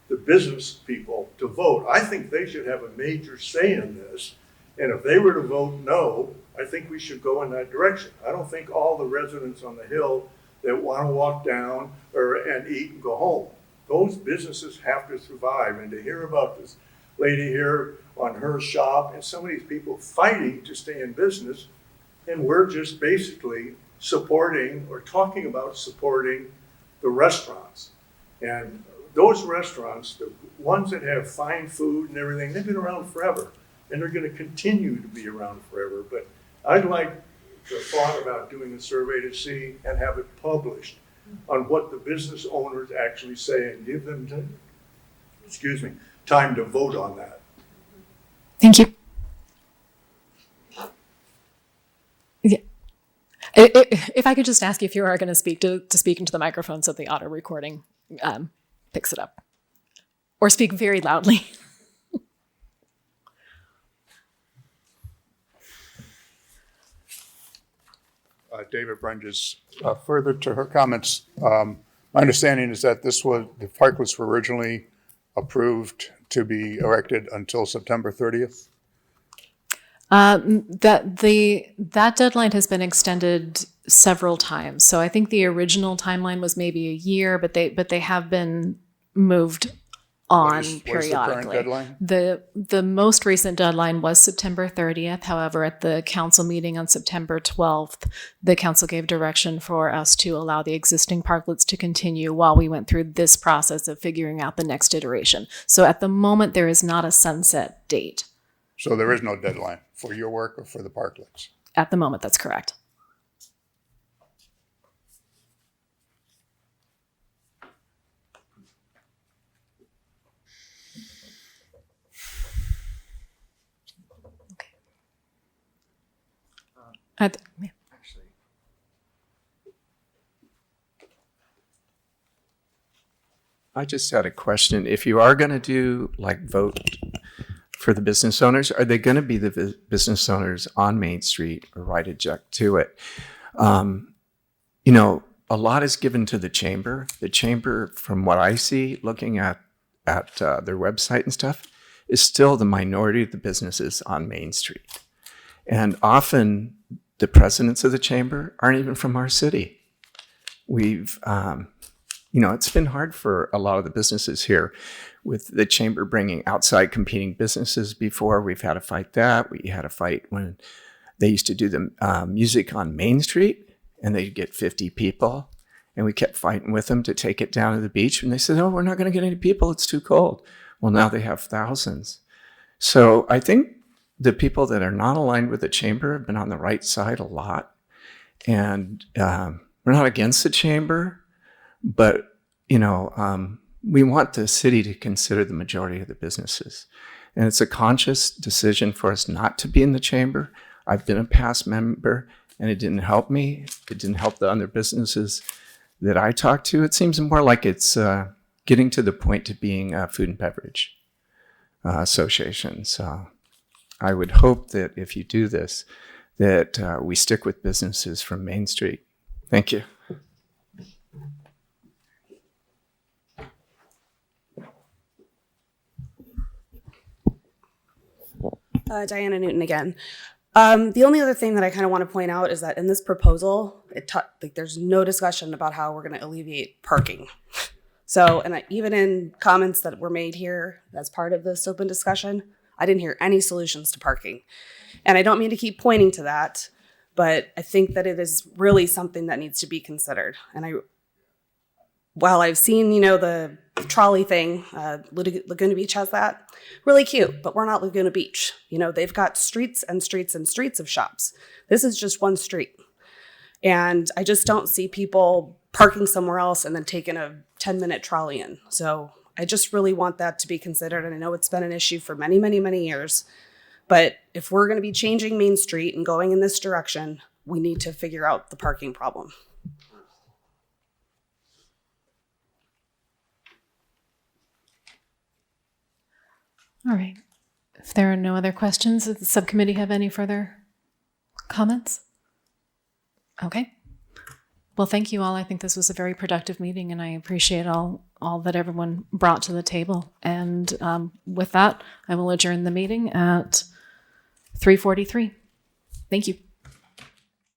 the business people to vote, I think they should have a major say in this. And if they were to vote no, I think we should go in that direction. I don't think all the residents on the hill that want to walk down and eat and go home. Those businesses have to survive. And to hear about this lady here on her shop and some of these people fighting to stay in business, and we're just basically supporting or talking about supporting the restaurants. And those restaurants, the ones that have fine food and everything, they've been around forever, and they're going to continue to be around forever. But I'd like the thought about doing a survey to see and have it published on what the business owners actually say and give them time to vote on that. Thank you. Yeah. If I could just ask you if you are going to speak into the microphone so the auto recording picks it up, or speak very loudly. David Brenges. Further to her comments, my understanding is that the parklets were originally approved to be erected until September 30th. That deadline has been extended several times. So I think the original timeline was maybe a year, but they have been moved on periodically. What is the current deadline? The most recent deadline was September 30th. However, at the council meeting on September 12th, the council gave direction for us to allow the existing parklets to continue while we went through this process of figuring out the next iteration. So at the moment, there is not a sunset date. So there is no deadline for your work or for the parklets? At the moment, that's correct. I just had a question. If you are going to do vote for the business owners, are they going to be the business owners on Main Street or right adjacent to it? A lot is given to the chamber. The chamber, from what I see, looking at their website and stuff, is still the minority of the businesses on Main Street. And often the presidents of the chamber aren't even from our city. We've, it's been hard for a lot of the businesses here with the chamber bringing outside competing businesses before. We've had to fight that. We had a fight when They used to do the music on Main Street, and they'd get 50 people. And we kept fighting with them to take it down to the beach. And they said, oh, we're not going to get any people. It's too cold. Well, now they have thousands. So I think the people that are not aligned with the chamber have been on the right side a lot. And we're not against the chamber, but, we want the city to consider the majority of the businesses. And it's a conscious decision for us not to be in the chamber. I've been a past member, and it didn't help me. It didn't help the other businesses that I talk to. It seems more like it's getting to the point to being a food and beverage association. So I would hope that if you do this, that we stick with businesses from Main Street. Thank you. Diana Newton again. The only other thing that I kind of want to point out is that in this proposal, there's no discussion about how we're going to alleviate parking. So, and even in comments that were made here as part of this open discussion, I didn't hear any solutions to parking. And I don't mean to keep pointing to that, but I think that it is really something that needs to be considered. And while I've seen, the trolley thing, Laguna Beach has that, really cute, but we're not Laguna Beach. They've got streets and streets and streets of shops. This is just one street. And I just don't see people parking somewhere else and then taking a 10-minute trolley in. So I just really want that to be considered. And I know it's been an issue for many, many, many years. But if we're going to be changing Main Street and going in this direction, we need to figure out the parking problem. All right. If there are no other questions, does the subcommittee have any further comments? Okay. Well, thank you all. I think this was a very productive meeting, and I appreciate all that everyone brought to the table. And with that, I will adjourn the meeting at 3:43. Thank you.